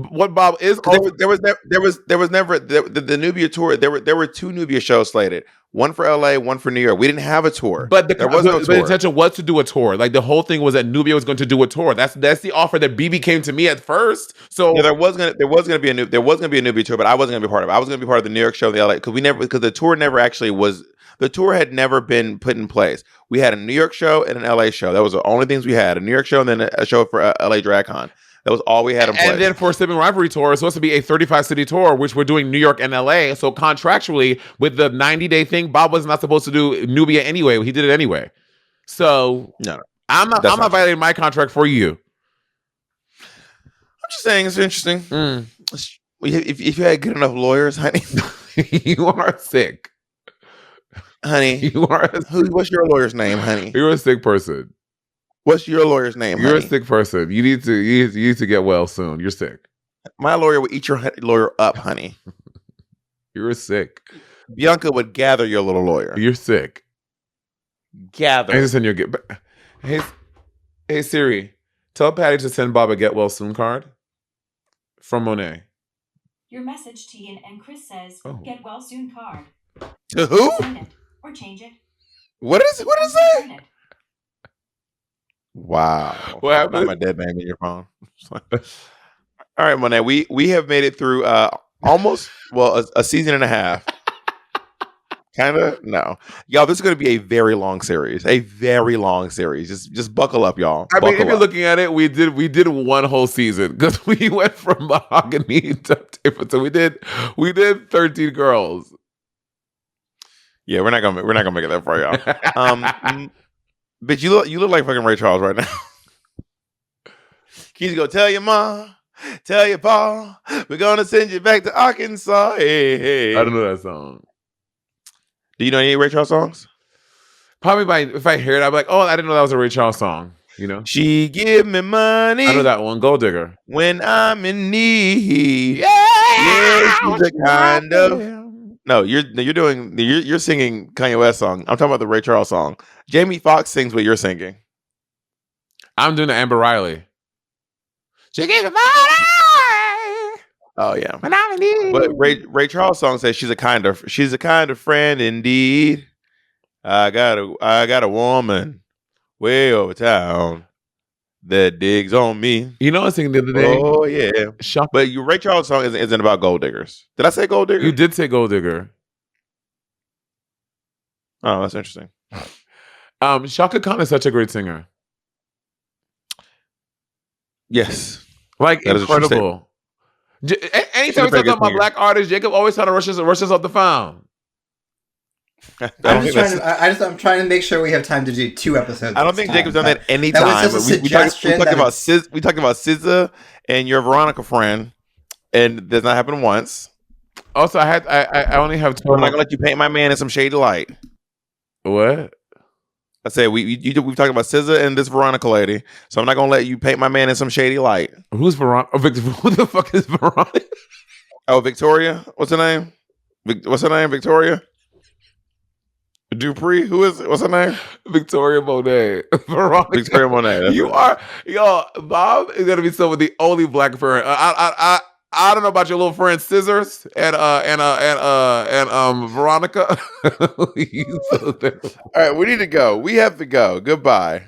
what Bob is. There was never the Nubia tour. There were two Nubia shows slated. One for LA, one for New York. We didn't have a tour. But there was no tour. The intention was to do a tour. Like the whole thing was that Nubia was going to do a tour. That's the offer that BB came to me at first. So yeah, there was gonna be a Nubia tour, but I wasn't gonna be part of it. I was gonna be part of the New York show, the LA, because the tour never actually was. The tour had never been put in place. We had a New York show and an LA show. That was the only things we had. A New York show and then a show for LA DragCon. That was all we had in place. And then for Sibling Rivalry tour, it's supposed to be a 35-city tour, which we're doing New York and LA. So contractually, with the 90-day thing, Bob was not supposed to do Nubia anyway. He did it anyway. So no, I'm not violating my contract for you. I'm just saying it's interesting. If you had good enough lawyers, honey. You are sick. Honey. You are what's your lawyer's name, honey? You're a sick person. What's your lawyer's name? You're honey? A sick person. You need to get well soon. You're sick. My lawyer would eat your lawyer up, honey. You're sick. Bianca would gather your little lawyer. You're sick. Gather. I just send you Hey Siri, tell Patty to send Bob a get well soon card from Monet. Your message to Ian and Chris says, "Get well soon card." To who? Send it or change it. What is that? Wow. What happened? Not my dead name in your phone. All right, Monet. We have made it through almost a season and a half. Kind of? No. Y'all, this is going to be a very long series. A very long series. Just buckle up, y'all. I mean, if you're looking at it, we did one whole season because we went from mahogany to paper. So we did 13 girls. Yeah, we're not gonna make it that far, y'all. But you look like fucking Ray Charles right now. Can you go tell your mom, tell your pa, we're gonna send you back to Arkansas. Hey. I don't know that song. Do you know any Ray Charles songs? Probably if I hear it, I'd be like, oh, I didn't know that was a Ray Charles song. You know? She give me money. I know that one. Gold Digger. When I'm in need. Yeah, she's the kind of. No, you're singing Kanye West song. I'm talking about the Ray Charles song. Jamie Foxx sings what you're singing. I'm doing the Amber Riley. She gave me money. Oh yeah. When I'm in need. But Ray Charles song says she's a kind of friend indeed. I got a woman way over town that digs on me. You know, I was thinking the other day. Oh yeah. But your Ray Charles song isn't about gold diggers. Did I say gold digger? You did say gold digger. Oh, that's interesting. Shaka Khan is such a great singer. Yes. Like, incredible. Anytime we talk about black artists, Jacob always trying to rush us off the phone. I'm trying to make sure we have time to do 2 episodes. I don't think Jacob's done that anytime. That was just a suggestion. We talked about SZA and your Veronica friend. And does not happen once. Also, I only have 12. I'm not gonna let you paint my man in some shady light. What? I said we've talked about SZA and this Veronica lady, so I'm not gonna let you paint my man in some shady light. Who's Veronica? Oh, who the fuck is Veronica? Oh, Victoria. What's her name? What's her name? Victoria Dupree. What's her name? Victoria Monet. Veronica. Victoria Monet. You are, Bob is gonna be some of the only black friend. I don't know about your little friend Scissors and Veronica. All right, we need to go. We have to go. Goodbye.